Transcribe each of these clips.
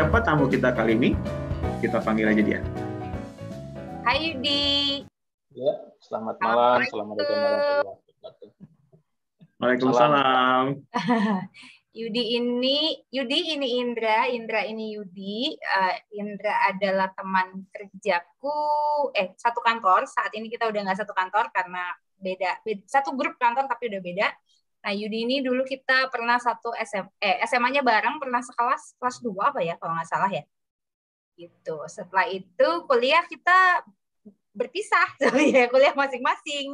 siapa tamu kita kali ini? Kita panggil aja dia. Hai Yudi. Ya, selamat malam. Assalamualaikum warahmatullahi wabarakatuh. Waalaikumsalam. Yudi ini Indra ini Yudi. Indra adalah teman kerjaku, satu kantor. Saat ini kita udah nggak satu kantor karena beda, satu grup kantor tapi udah beda. Nah, Yudi ini dulu kita pernah satu SMA-nya bareng, pernah sekelas, kelas 2 apa ya kalau nggak salah ya. Gitu. Setelah itu kuliah kita berpisah, ya, kuliah masing-masing.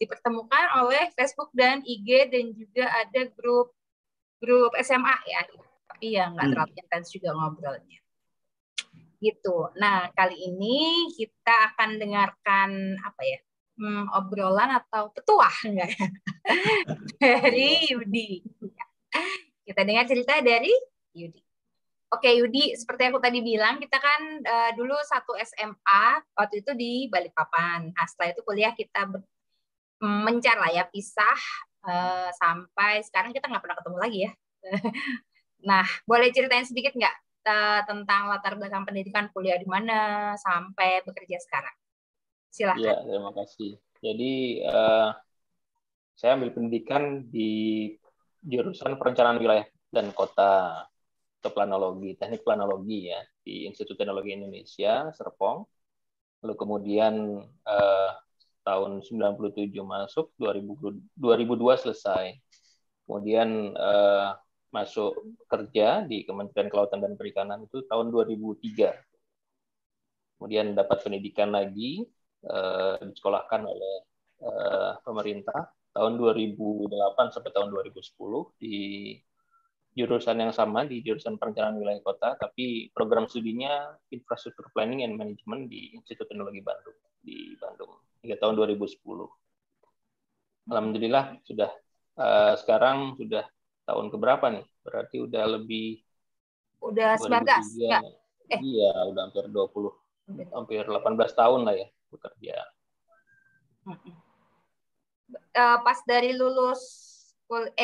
Dipertemukan oleh Facebook dan IG dan juga ada grup SMA ya. Tapi ya nggak terlalu intens juga ngobrolnya. Gitu. Nah, kali ini kita akan dengarkan apa ya? Obrolan atau petuah enggak ya? Dari Yudi. Kita dengar cerita dari Yudi. Oke Yudi, seperti aku tadi bilang, kita kan dulu satu SMA, waktu itu di Balikpapan. Nah, setelah itu kuliah kita mencar lah ya, pisah sampai sekarang kita nggak pernah ketemu lagi ya. Nah, boleh ceritain sedikit nggak tentang latar belakang pendidikan, kuliah di mana sampai bekerja sekarang? Silahkan. Ya, terima kasih. Jadi, saya ambil pendidikan di jurusan perencanaan wilayah dan kota atau planologi, teknik planologi ya, di Institut Teknologi Indonesia, Serpong. Lalu kemudian tahun 97 masuk, 2002 selesai. Kemudian masuk kerja di Kementerian Kelautan dan Perikanan itu tahun 2003. Kemudian dapat pendidikan lagi, disekolahkan oleh pemerintah tahun 2008 sampai tahun 2010 di jurusan yang sama, di jurusan perencanaan wilayah kota, tapi program studinya Infrastruktur Planning and Management di Institut Teknologi Bandung di Bandung hingga tahun 2010. Alhamdulillah sudah sekarang sudah tahun keberapa nih? Berarti udah lebih udah 19 ya? Iya, udah hampir 20, hampir 18 tahun lah ya bekerja. Pas dari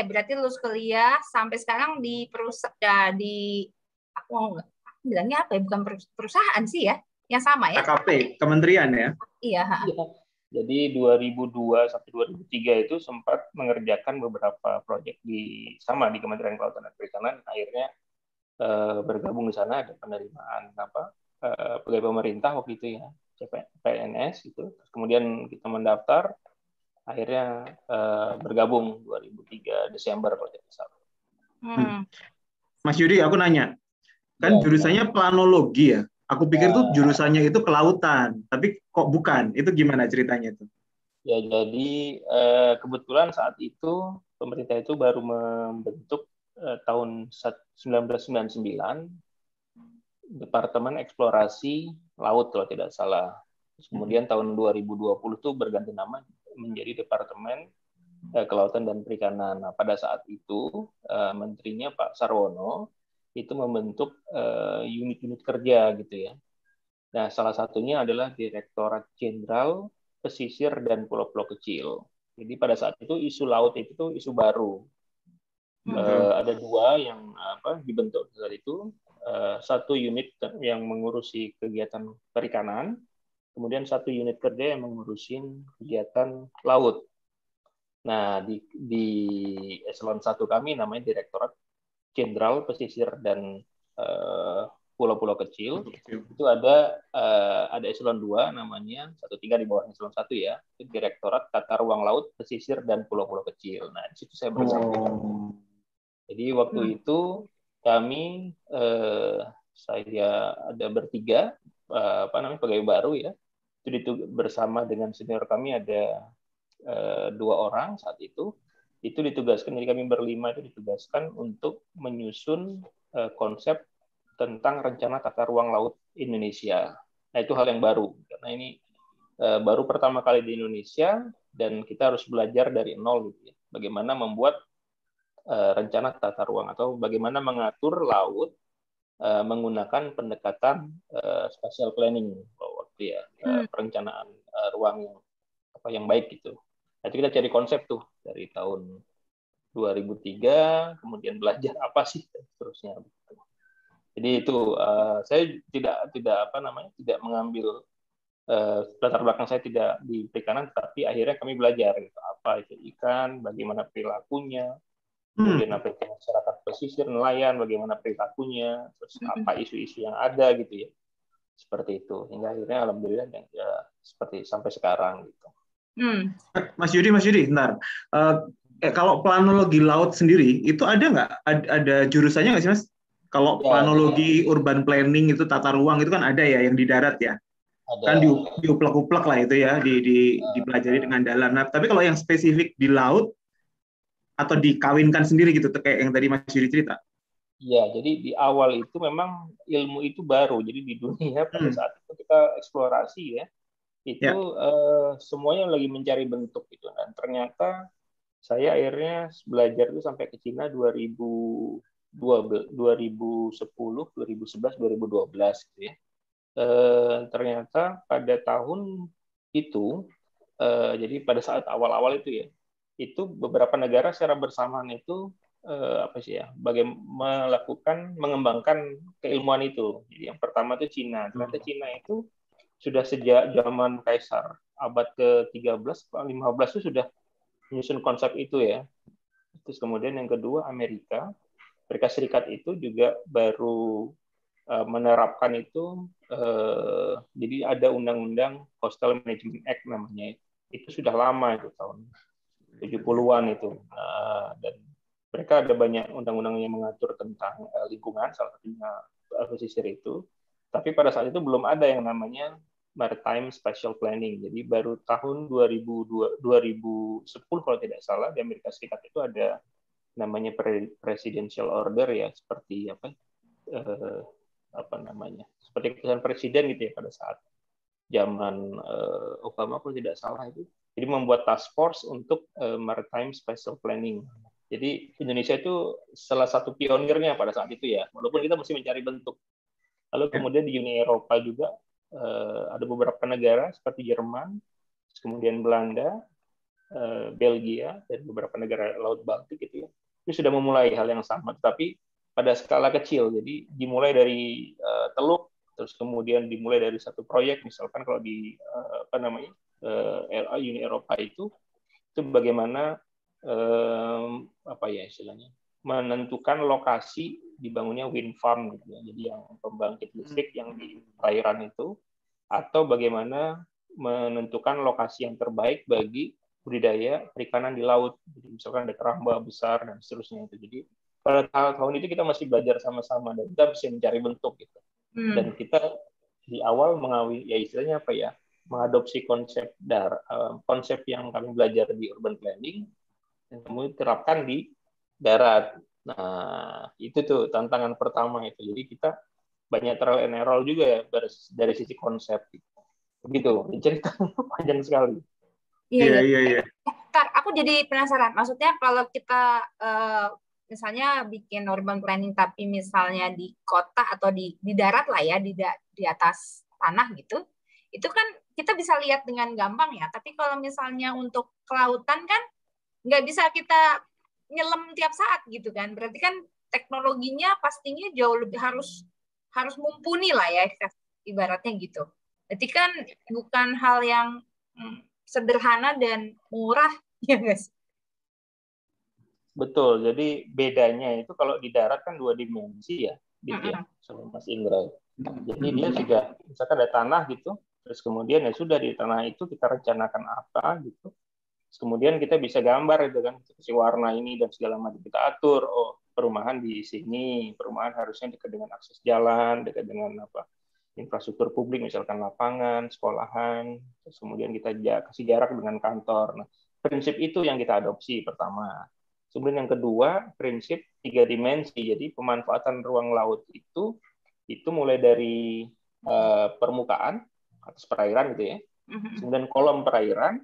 berarti lulus kuliah sampai sekarang di perusahaan aku bilangnya apa ya, bukan perusahaan sih ya, yang sama ya, KKP, kementerian ya. Iya. Jadi 2002 sampai 2003 itu sempat mengerjakan beberapa proyek di Kementerian Kelautan dan Perikanan. Akhirnya bergabung di sana, ada penerimaan pegawai pemerintah waktu itu ya, PNS itu. Terus kemudian kita mendaftar, akhirnya bergabung 2003 Desember kalau tidak salah. Mas Yudi, aku nanya, kan Ya, jurusannya planologi ya? Aku pikir tuh jurusannya itu kelautan, tapi kok bukan? Itu gimana ceritanya itu? Ya, jadi kebetulan saat itu pemerintah itu baru membentuk tahun 1999 Departemen Eksplorasi Laut kalau tidak salah. Terus kemudian tahun 2020 tuh berganti nama menjadi Departemen Kelautan dan Perikanan. Nah, pada saat itu menterinya Pak Sarwono itu membentuk unit-unit kerja gitu ya. Nah, salah satunya adalah Direktorat Jenderal Pesisir dan Pulau-Pulau Kecil. Jadi pada saat itu isu laut itu tuh isu baru. Ada dua yang dibentuk saat itu. Satu unit yang mengurusi kegiatan perikanan, kemudian satu unit kerja yang mengurusi kegiatan laut. Nah, di eselon 1 kami namanya Direktorat Jenderal Pesisir dan Pulau-Pulau Kecil. Itu ada eselon 2 namanya 13 di bawah eselon 1 ya, Direktorat Tata Ruang Laut, Pesisir dan Pulau-Pulau Kecil. Nah, di situ saya bergabung. Jadi waktu itu kami saya ada bertiga pegawai baru ya. Itu bersama dengan senior kami ada 2 orang saat itu ditugaskan, jadi kami berlima itu ditugaskan untuk menyusun konsep tentang rencana tata ruang laut Indonesia. Nah, itu hal yang baru karena ini baru pertama kali di Indonesia dan kita harus belajar dari nol gitu ya. Bagaimana membuat rencana tata ruang atau bagaimana mengatur laut menggunakan pendekatan spatial planning waktu ya, perencanaan ruang yang baik gitu. Nah, itu kita cari konsep tuh dari tahun 2003, kemudian belajar apa sih dan seterusnya. Jadi itu saya tidak mengambil latar belakang saya tidak di perikanan, tapi akhirnya kami belajar gitu, apa itu ikan, bagaimana perilakunya, kemudian apa itu masyarakat pesisir, nelayan, bagaimana perilakunya, terus apa isu-isu yang ada gitu ya, seperti itu. Hingga akhirnya alhamdulillah ya, seperti sampai sekarang gitu. Mas Yudi, bentar. Kalau planologi laut sendiri itu ada nggak? Ada jurusannya nggak sih, Mas? Kalau planologi urban planning itu tata ruang itu kan ada ya yang di darat ya. Kan diuplek-uplek lah itu ya, dipelajari dengan dalam. Nah, tapi kalau yang spesifik di laut atau dikawinkan sendiri gitu, kayak yang tadi Mas Yudi cerita. Iya, jadi di awal itu memang ilmu itu baru. Jadi di dunia pada saat itu kita eksplorasi ya, itu semuanya lagi mencari bentuk gitu. Dan ternyata saya akhirnya belajar itu sampai ke Cina 2010, 2011, 2012 gitu ya. Ternyata pada tahun itu, jadi pada saat awal-awal itu ya, itu beberapa negara secara bersamaan itu bagaimana mengembangkan keilmuan itu. Jadi yang pertama itu Cina. Ternyata Cina itu sudah sejak zaman Kaisar abad ke-13, 15 itu sudah menyusun konsep itu ya. Terus kemudian yang kedua Amerika Serikat itu juga baru menerapkan itu, jadi ada undang-undang Coastal Management Act namanya, itu sudah lama itu tahun 70-an itu. Dan mereka ada banyak undang-undang yang mengatur tentang lingkungan, salah satunya pesisir itu. Tapi pada saat itu belum ada yang namanya Maritime Spatial Planning. Jadi baru tahun 2010 kalau tidak salah di Amerika Serikat itu ada namanya Presidential Order ya, seperti seperti keputusan presiden gitu ya pada saat zaman Obama kalau tidak salah itu. Jadi membuat task force untuk Maritime Spatial Planning. Jadi Indonesia itu salah satu pionirnya pada saat itu ya, walaupun kita masih mencari bentuk. Lalu kemudian di Uni Eropa juga ada beberapa negara seperti Jerman, kemudian Belanda, Belgia, dan beberapa negara Laut Baltik gitu ya. Itu sudah memulai hal yang sama, tapi pada skala kecil. Jadi dimulai dari Teluk, terus kemudian dimulai dari satu proyek, misalkan kalau di Uni Eropa itu bagaimana menentukan lokasi dibangunnya wind farm gitu ya. Jadi yang pembangkit listrik yang di perairan itu, atau bagaimana menentukan lokasi yang terbaik bagi budidaya perikanan di laut. Jadi misalkan ada keramba besar dan seterusnya itu. Jadi pada tahun itu kita masih belajar sama-sama dan kita bisa mencari bentuk gitu. Dan kita di awal istilahnya mengadopsi konsep yang kami belajar di urban planning dan kemudian terapkan di darat. Nah, itu tuh tantangan pertama itu. Jadi kita banyak trial and error juga ya dari sisi konsep. Begitu, ceritanya panjang sekali. Iya. Kak, aku jadi penasaran. Maksudnya kalau kita misalnya bikin urban planning tapi misalnya di kota atau di darat lah ya, di atas tanah gitu, itu kan kita bisa lihat dengan gampang ya. Tapi kalau misalnya untuk kelautan kan nggak bisa kita nyelam tiap saat gitu kan. Berarti kan teknologinya pastinya jauh lebih harus mumpuni lah ya, ibaratnya gitu. Berarti kan bukan hal yang sederhana dan murah, ya guys. Betul. Jadi bedanya itu kalau di darat kan 2 dimensi ya, gitu ya, sama Mas Indra. Jadi dia juga misalkan ada tanah gitu, terus kemudian ya sudah di tanah itu kita rencanakan apa gitu. Terus kemudian kita bisa gambar itu kan, si warna ini dan segala macam kita atur. Oh, perumahan di sini, perumahan harusnya dekat dengan akses jalan, dekat dengan infrastruktur publik, misalkan lapangan, sekolahan. Terus kemudian kita kasih jarak dengan kantor. Nah, prinsip itu yang kita adopsi pertama. Kemudian yang kedua, prinsip 3 dimensi. Jadi pemanfaatan ruang laut itu mulai dari permukaan atas perairan gitu ya. Kemudian kolom perairan,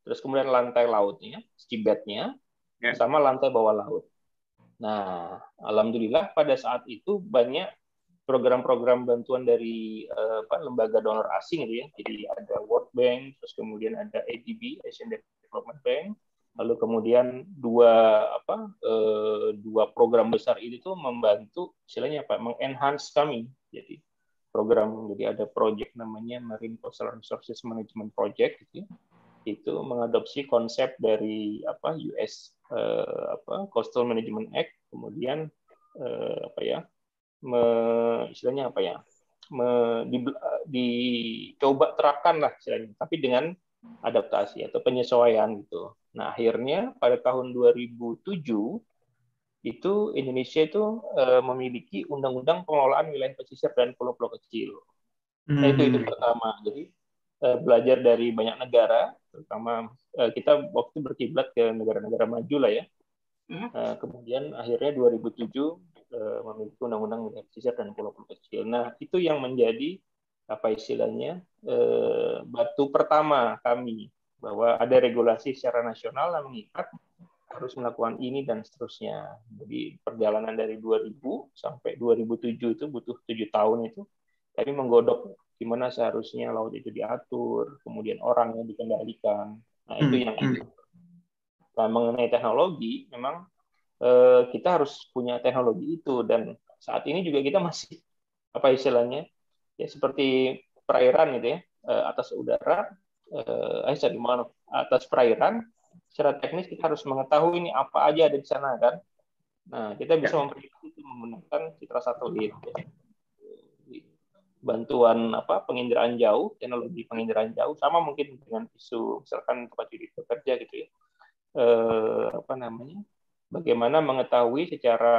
terus kemudian lantai lautnya, seabednya, sama lantai bawah laut. Nah, alhamdulillah pada saat itu banyak program-program bantuan dari lembaga donor asing gitu ya. Jadi ada World Bank, terus kemudian ada ADB, Asian Development Bank, Lalu kemudian dua program besar ini tuh membantu istilahnya apa? Mengenhance kami. Jadi jadi ada project namanya Marine Coastal Resources Management Project gitu ya. Itu mengadopsi konsep dari US Coastal Management Act, kemudian istilahnya dicoba terapkan lah istilahnya, tapi dengan adaptasi atau penyesuaian gitu. Nah, akhirnya pada tahun 2007 itu Indonesia itu memiliki undang-undang pengelolaan wilayah pesisir dan pulau-pulau kecil. Nah, itu pertama. Jadi belajar dari banyak negara, terutama kita waktu berkiblat ke negara-negara maju lah ya. Kemudian akhirnya 2007 memiliki undang-undang wilayah pesisir dan pulau-pulau kecil. Nah, itu yang menjadi istilahnya batu pertama kami, bahwa ada regulasi secara nasional yang mengikat harus melakukan ini dan seterusnya. Jadi perjalanan dari 2000 sampai 2007 itu butuh 7 tahun itu. Kami menggodok gimana seharusnya laut itu diatur, kemudian orang yang dikendalikan. Nah, itu yang itu. Nah, mengenai teknologi, memang kita harus punya teknologi itu, dan saat ini juga kita masih istilahnya ya seperti perairan gitu ya, atas udara, atas perairan. Secara teknis kita harus mengetahui ini apa aja ada di sana kan. Nah, kita bisa memprediksi itu menggunakan citra satelit. Ya. Bantuan penginderaan jauh, teknologi penginderaan jauh, sama mungkin dengan isu misalkan tempat judi bekerja gitu ya. Bagaimana mengetahui secara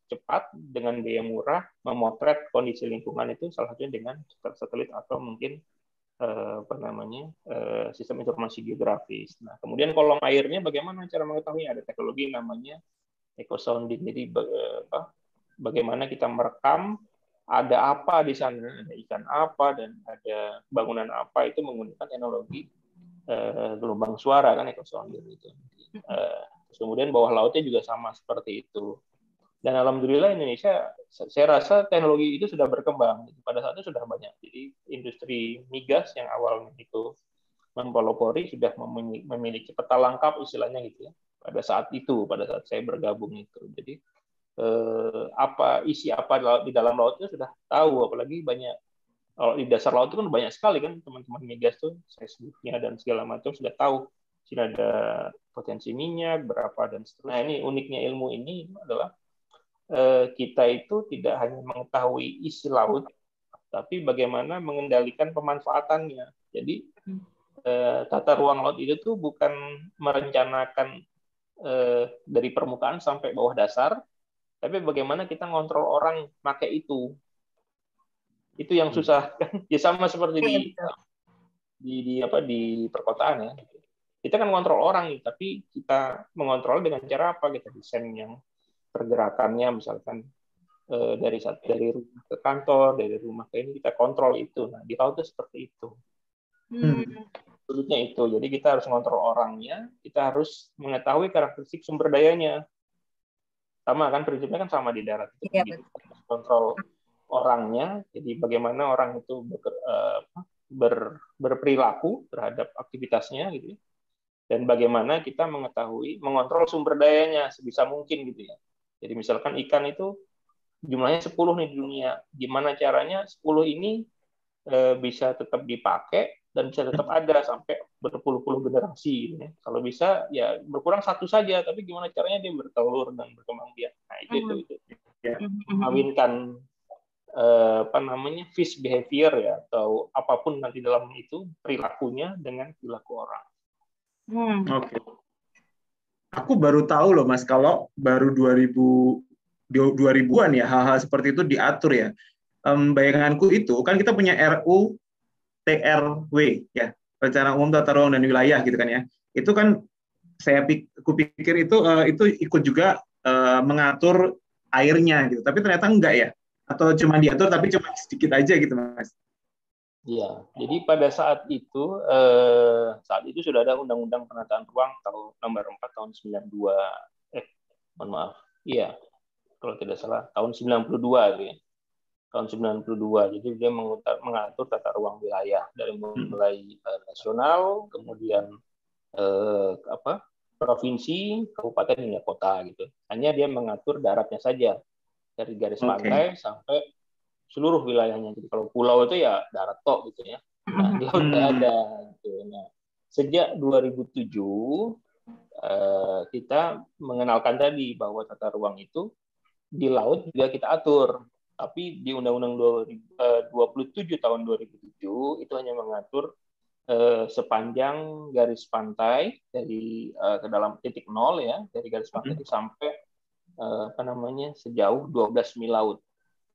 cepat dengan biaya murah memotret kondisi lingkungan itu, salah satunya dengan satelit atau mungkin sistem informasi geografis. Nah, kemudian kolom airnya bagaimana cara mengetahui? Ada teknologi namanya eco sounding. Jadi bagaimana kita merekam ada apa di sana, ada ikan apa dan ada bangunan apa, itu menggunakan teknologi gelombang suara kan, eco sounding itu. Kemudian bawah lautnya juga sama seperti itu. Dan alhamdulillah Indonesia, saya rasa teknologi itu sudah berkembang. Pada saat itu sudah banyak. Jadi industri migas yang awalnya itu mempelopori sudah memiliki peta lengkap istilahnya gitu ya. Pada saat saya bergabung itu. Jadi isi apa di dalam laut itu sudah tahu. Apalagi banyak, kalau di dasar laut itu kan banyak sekali kan teman-teman migas tuh, seismiknya dan segala macam sudah tahu. Sini ada potensi minyak berapa dan seterusnya. Nah, ini uniknya ilmu ini adalah kita itu tidak hanya mengetahui isi laut, tapi bagaimana mengendalikan pemanfaatannya. Jadi tata ruang laut itu tuh bukan merencanakan dari permukaan sampai bawah dasar, tapi bagaimana kita ngontrol orang pakai itu. Itu yang susah kan? Ya sama seperti di perkotaan ya. Kita kan ngontrol orang, tapi kita mengontrol dengan cara apa? Kita desain yang pergerakannya misalkan dari rumah ke kantor, dari rumah ke ini kita kontrol itu. Nah, di laut itu seperti itu. Sulitnya itu. Jadi kita harus mengontrol orangnya, kita harus mengetahui karakteristik sumber dayanya. Sama kan, prinsipnya kan sama di darat. Jadi kita harus kontrol orangnya. Jadi bagaimana orang itu berperilaku terhadap aktivitasnya gitu ya. Dan bagaimana kita mengontrol sumber dayanya sebisa mungkin gitu ya. Jadi misalkan ikan itu jumlahnya 10 nih di dunia. Gimana caranya 10 ini bisa tetap dipakai dan bisa tetap ada sampai berpuluh-puluh generasi. Gitu ya. Kalau bisa ya berkurang satu saja, tapi gimana caranya dia bertelur dan berkembang biak. Nah, itu. Ya, mengawinkan fish behavior ya, atau apapun nanti dalam itu perilakunya dengan perilaku orang. Oke. Aku baru tahu loh Mas, kalau baru 2000-an ya hal-hal seperti itu diatur ya. Bayanganku itu kan kita punya RU TRW ya, Rencana Umum Tata Ruang dan Wilayah gitu kan ya. Itu kan aku pikir itu ikut juga mengatur airnya gitu. Tapi ternyata enggak ya. Atau cuma diatur tapi cuma sedikit aja gitu Mas. Iya, jadi pada saat itu sudah ada Undang-Undang Penataan Ruang nomor 4 tahun 92. Mohon maaf. Iya, kalau tidak salah tahun 92 gitu ya. Tahun 92. Jadi dia mengatur tata ruang wilayah dari mulai nasional, kemudian provinsi, kabupaten hingga kota gitu. Hanya dia mengatur daratnya saja dari garis pantai sampai seluruh wilayahnya. Jadi kalau pulau itu ya darat tok gitu ya. Nah, di laut nggak ada. Gitu. Nah, sejak 2007 kita mengenalkan tadi bahwa tata ruang itu di laut juga kita atur. Tapi di Undang-Undang 27 tahun 2007 itu hanya mengatur sepanjang garis pantai dari ke dalam titik nol ya, dari garis pantai itu sampai sejauh 12 mil laut.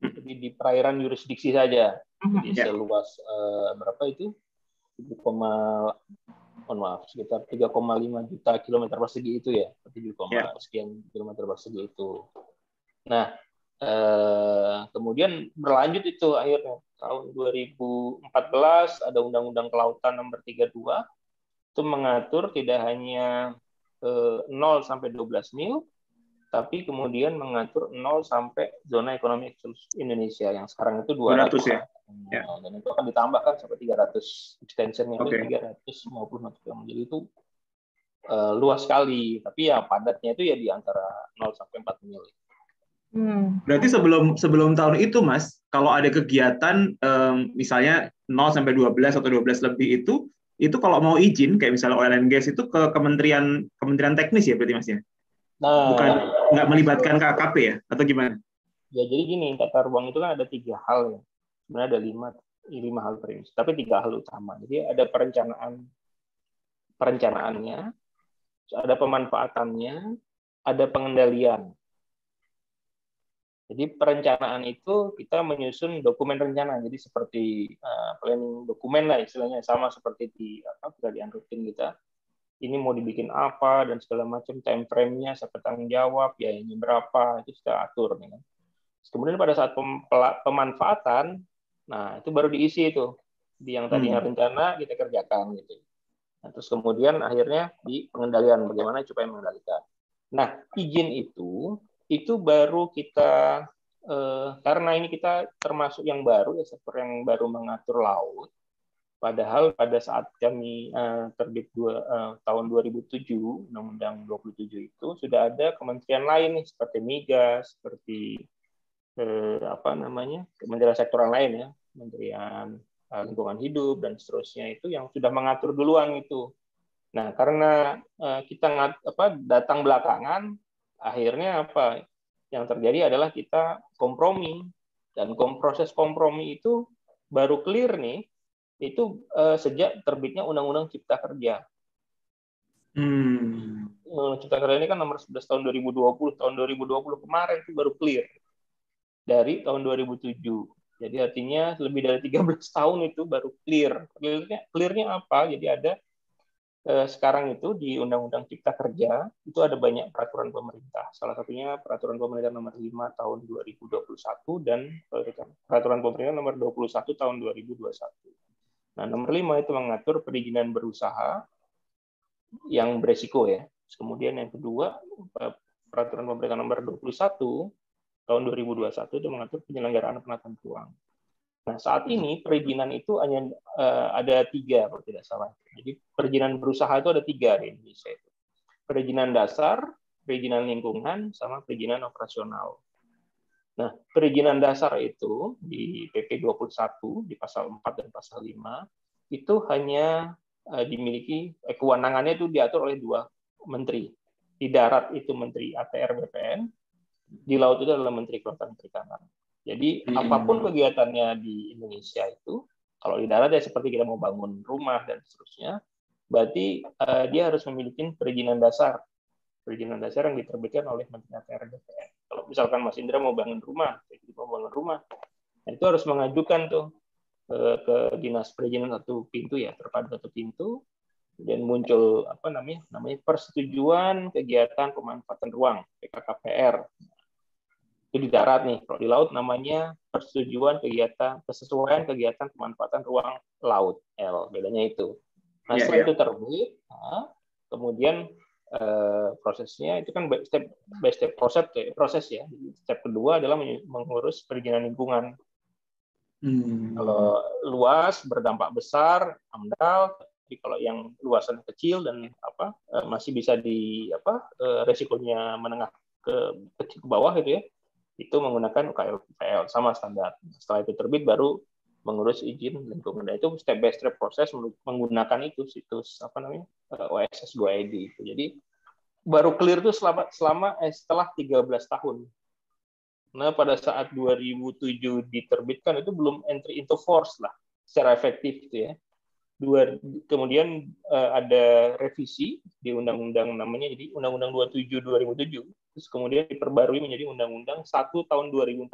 Jadi di perairan yurisdiksi saja. Jadi seluas berapa itu? 7, mohon maaf, sekitar 3,5 juta kilometer persegi itu ya, 7, sekian kilometer persegi itu. Nah, kemudian berlanjut itu akhirnya tahun 2014 ada Undang-Undang Kelautan Nomor 32 itu mengatur tidak hanya 0 sampai 12 mil, tapi kemudian mengatur 0 sampai zona ekonomi eksklusif Indonesia yang sekarang itu 200 ya. Dan itu akan ditambahkan sampai 300 extensionnya itu 350 km. Jadi itu luas sekali, tapi ya padatnya itu ya di antara 0 sampai 4 mil. Berarti sebelum tahun itu, Mas, kalau ada kegiatan misalnya 0 sampai 12 atau 12 lebih itu kalau mau izin kayak misalnya oil and gas itu ke kementerian teknis ya berarti, Mas ya? Nah, bukan nggak melibatkan KKP ya atau gimana? Ya jadi gini, tata ruang itu kan ada 3 hal ya. Sebenarnya ada 5 hal prinsip, tapi 3 hal utama. Jadi ada perencanaannya, ada pemanfaatannya, ada pengendalian. Jadi perencanaan itu kita menyusun dokumen rencana. Jadi seperti planning dokumen lah istilahnya, sama seperti di pekerjaan rutin kita. Ini mau dibikin apa dan segala macam, time frame-nya, siapa tanggung jawab, biayanya berapa, itu kita atur. Ya. Kemudian pada saat pemanfaatan, nah itu baru diisi itu. Di yang tadinya rencana kita kerjakan gitu. Nah, terus kemudian akhirnya di pengendalian, bagaimana supaya mengendalikan. Nah, izin itu baru kita karena ini kita termasuk yang baru ya, sektor yang baru mengatur laut. Padahal pada saat kami terbit tahun 2007, Undang-Undang 27 itu sudah ada kementerian lain nih seperti Migas, seperti kementerian sektoral lain ya, Kementerian Lingkungan Hidup dan seterusnya itu yang sudah mengatur duluan itu. Nah, karena kita datang belakangan, akhirnya yang terjadi adalah kita kompromi, dan proses kompromi itu baru clear nih itu sejak terbitnya Undang-Undang Cipta Kerja. Undang-Undang Cipta Kerja ini kan nomor 11 tahun 2020, tahun 2020 kemarin itu baru clear dari tahun 2007. Jadi artinya lebih dari 13 tahun itu baru clear. Clearnya apa? Jadi ada sekarang itu di Undang-Undang Cipta Kerja itu ada banyak peraturan pemerintah. Salah satunya peraturan pemerintah nomor 5 tahun 2021 dan peraturan pemerintah nomor 21 tahun 2021. Nah, nomor 5 itu mengatur perizinan berusaha yang beresiko ya. Kemudian yang kedua, peraturan pemerintah nomor 21 tahun 2021 itu mengatur penyelenggaraan penataan ruang. Nah, saat ini perizinan itu hanya ada 3 kalau tidak salah. Jadi perizinan berusaha itu ada 3 di Indonesia itu. Perizinan dasar, perizinan lingkungan, sama perizinan operasional. Nah, perizinan dasar itu di PP 21 di pasal 4 dan pasal 5 itu hanya dimiliki kewenangannya itu diatur oleh 2 menteri. Di darat itu Menteri ATR BPN, di laut itu adalah Menteri Kelautan Perikanan. Jadi apapun kegiatannya di Indonesia itu, kalau di darat ya seperti kita mau bangun rumah dan seterusnya, berarti dia harus memiliki perizinan dasar. Perizinan dasar yang diterbitkan oleh Menteri ATR BPN. Kalau misalkan Mas Indra mau bangun rumah, nah itu harus mengajukan tuh ke Dinas Perizinan 1 pintu ya, terpadu 1 pintu, dan muncul namanya persetujuan kegiatan pemanfaatan ruang PKKPR. Itu di darat nih. Kalau di laut namanya persetujuan kesesuaian kegiatan pemanfaatan ruang laut L. Bedanya itu. Nah, setelah itu terbit, kemudian prosesnya itu kan step by step proses ya. Step kedua adalah mengurus perizinan lingkungan. Kalau luas berdampak besar, AMDAL, Jadi kalau yang luasan kecil dan masih bisa resikonya menengah ke bawah gitu ya, itu menggunakan UKL sama standar. Setelah itu terbit baru mengurus izin lingkungan. Dan itu step by step proses menggunakan itu situs OSS Go ID itu. Jadi baru clear itu setelah 13 tahun. Nah, pada saat 2007 diterbitkan itu belum entry into force lah secara efektif gitu ya. Kemudian ada revisi di undang-undang namanya jadi Undang-Undang 27 2007. Terus kemudian diperbarui menjadi Undang-Undang 1 tahun 2014.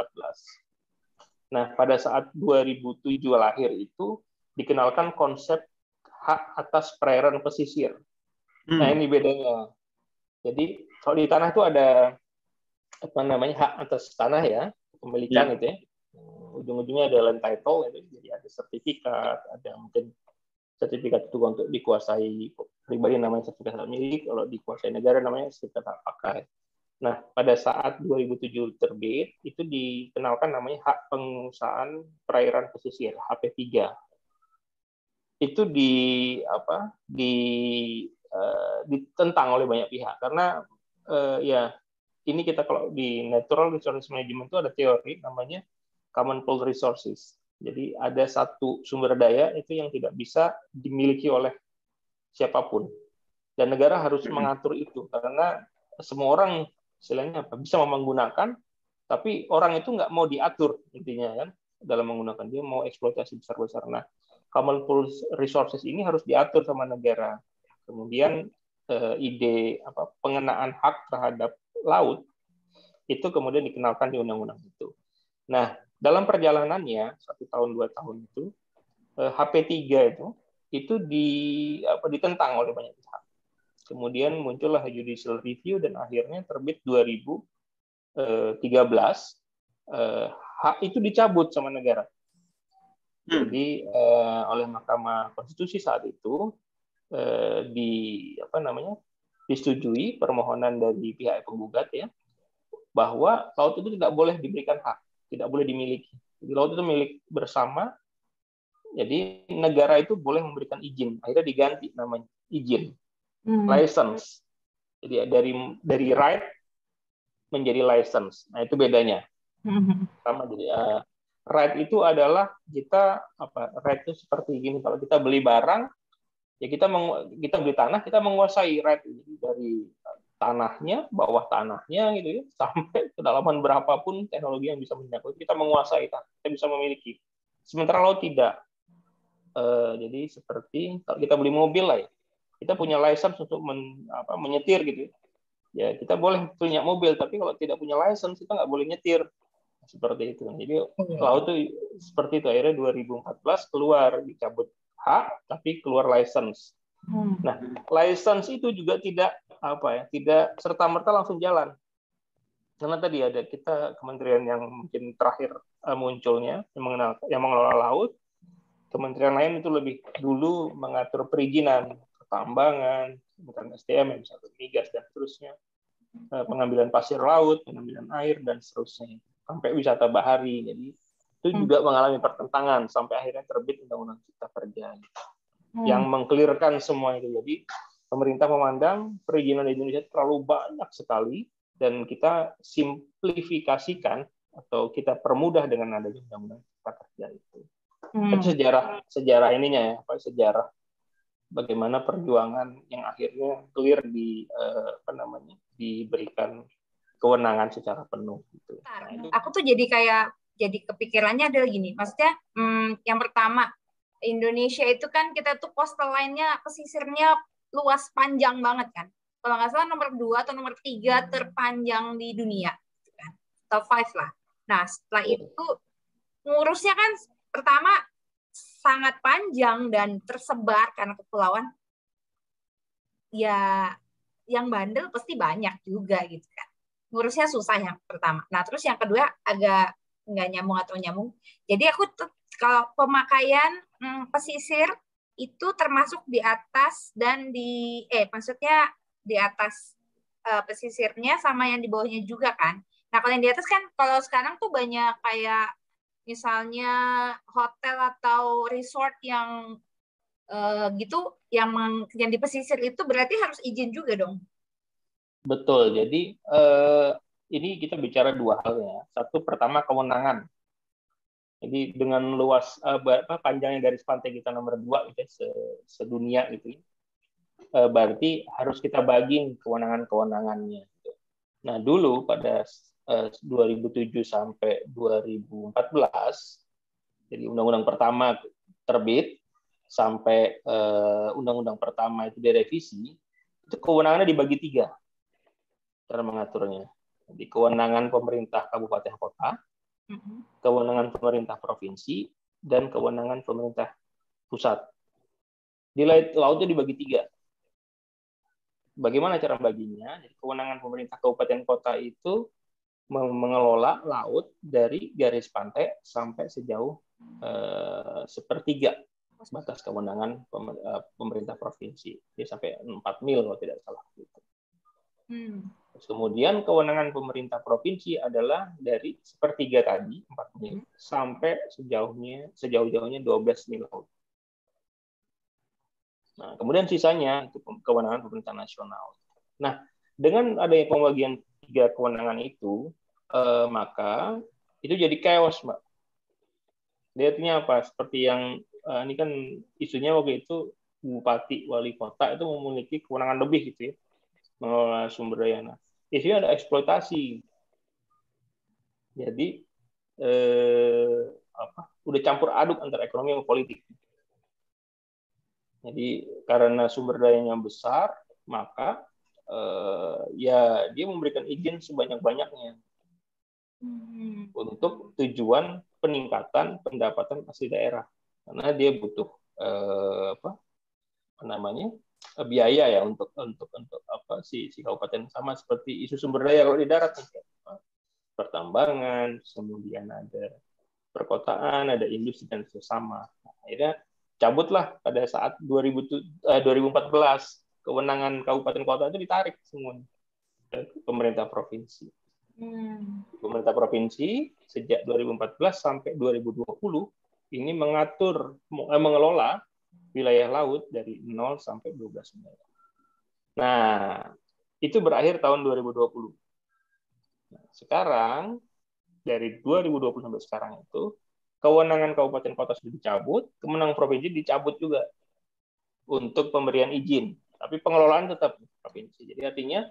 Nah, pada saat 2007 lahir itu dikenalkan konsep hak atas perairan pesisir. Nah, ini bedanya. Jadi kalau di tanah itu ada hak atas tanah ya, pemilikan gitu ya. Ujung-ujungnya ada land title gitu. Jadi ada sertifikat, ada mungkin sertifikat itu untuk dikuasai pribadi namanya sertifikat hak milik, kalau dikuasai negara namanya sertifikat hak pakai. Nah, pada saat 2007 terbit itu dikenalkan namanya hak penguasaan perairan pesisir, HP3. Itu ditentang oleh banyak pihak karena ini kita kalau di Natural Resources Management itu ada teori namanya Common Pool Resources. Jadi ada satu sumber daya itu yang tidak bisa dimiliki oleh siapapun. Dan negara harus mengatur itu karena semua orang istilahnya bisa menggunakan, tapi orang itu nggak mau diatur intinya kan dalam menggunakan, dia mau eksploitasi besar-besar. Nah, Common Pool Resources ini harus diatur sama negara. Kemudian ide pengenaan hak terhadap laut itu kemudian dikenalkan di undang-undang itu. Nah, dalam perjalanannya 1 tahun 2 tahun itu HP3 itu ditentang oleh banyak pihak. Kemudian muncullah judicial review dan akhirnya terbit 2013 hak itu dicabut sama negara. Jadi oleh Mahkamah Konstitusi saat itu disetujui permohonan dari pihak penggugat ya, bahwa laut itu tidak boleh diberikan hak, tidak boleh dimiliki. Jadi laut itu milik bersama. Jadi negara itu boleh memberikan izin. Akhirnya diganti namanya izin, license. Jadi dari right menjadi license. Nah, itu bedanya. Sama jadi right itu adalah right itu seperti gini, kalau kita beli barang ya kita beli tanah, kita menguasai right dari tanahnya, bawah tanahnya gitu ya, sampai kedalaman berapapun teknologi yang bisa menyangkut, kita menguasai tanah, kita bisa memiliki. Sementara laut tidak. Jadi seperti kalau kita beli mobil lah ya, kita punya license untuk menyetir gitu ya, kita boleh punya mobil, tapi kalau tidak punya license kita nggak boleh nyetir, seperti itu. Jadi laut itu seperti itu. Akhirnya 2014 keluar, dicabut hak tapi keluar license. Nah, license itu juga tidak serta-merta langsung jalan. Karena tadi ada kita kementerian yang mungkin terakhir munculnya yang mengelola laut. Kementerian lain itu lebih dulu mengatur perizinan, pertambangan, kementerian SDM, misalnya migas dan seterusnya, pengambilan pasir laut, pengambilan air dan seterusnya, sampai wisata bahari. Jadi itu juga mengalami pertentangan sampai akhirnya terbit Undang-Undang Cipta Kerja yang mengkelirkan semua itu. Jadi pemerintah memandang perizinan di Indonesia terlalu banyak sekali dan kita simplifikasikan atau kita permudah dengan adanya Undang-Undang Cipta Kerja itu. Itu sejarah ininya ya, sejarah bagaimana perjuangan yang akhirnya clear diberikan kewenangan secara penuh gitu. Nah, aku tuh jadi kepikirannya adalah gini, maksudnya yang pertama, Indonesia itu kan kita tuh coastal line-nya, pesisirnya luas panjang banget kan. Kalau nggak salah nomor 2 atau nomor 3 terpanjang di dunia, kan? Top 5 lah. Nah, setelah itu ngurusnya kan pertama sangat panjang dan tersebar karena kepulauan. Ya, yang bandel pasti banyak juga gitu kan. Ngurusnya susah yang pertama. Nah, terus yang kedua agak nggak nyambung atau nyambung. Jadi aku kalau pemakaian pesisir itu termasuk di atas dan maksudnya di atas pesisirnya sama yang di bawahnya juga kan. Nah, kalau yang di atas kan kalau sekarang tuh banyak kayak misalnya hotel atau resort yang gitu, yang di pesisir itu berarti harus izin juga dong. Betul. Jadi ini kita bicara dua hal ya. Satu, pertama kewenangan. Jadi dengan luas panjangnya garis pantai kita nomor 2 gitu ya, sedunia gitu ya. Berarti harus kita bagi kewenangan-kewenangannya. Nah, dulu pada 2007 sampai 2014, jadi undang-undang pertama terbit sampai undang-undang pertama itu direvisi, itu kewenangannya dibagi 3 cara mengaturnya. Jadi kewenangan pemerintah kabupaten kota, kewenangan pemerintah provinsi, dan kewenangan pemerintah pusat. Di laut itu dibagi 3. Bagaimana cara baginya? Jadi kewenangan pemerintah kabupaten kota itu mengelola laut dari garis pantai sampai sejauh sepertiga batas kewenangan pemerintah provinsi. Jadi sampai 4 mil kalau tidak salah. Terus kemudian kewenangan pemerintah provinsi adalah dari sepertiga tadi 4 mil sampai sejauh-jauhnya 12 mil laut. Nah, kemudian sisanya itu kewenangan pemerintah nasional. Nah, dengan adanya pembagian 3 kewenangan itu, maka itu jadi chaos, Mbak. Dia artinya apa? Seperti yang ini kan isunya waktu itu bupati wali kota itu memiliki kewenangan lebih gitu ya, mengelola sumber daya. Nah, isunya ada eksploitasi. Jadi udah campur aduk antara ekonomi dan politik. Jadi karena sumber dayanya besar, maka ya dia memberikan izin sebanyak-banyaknya untuk tujuan peningkatan pendapatan asli daerah, karena dia butuh biaya ya untuk si kabupaten, sama seperti isu sumber daya kalau di darat, pertambangan, kemudian ada perkotaan, ada industri dan sesama. Nah, akhirnya cabutlah pada saat 2014 kewenangan kabupaten kota itu ditarik semua ke pemerintah provinsi. Pemerintah provinsi sejak 2014 sampai 2020 ini mengelola wilayah laut dari 0 sampai 12 mil. Nah, itu berakhir tahun 2020. Nah, sekarang dari 2020 sampai sekarang itu kewenangan kabupaten kota sudah dicabut, kewenangan provinsi dicabut juga untuk pemberian izin, tapi pengelolaan tetap provinsi. Jadi artinya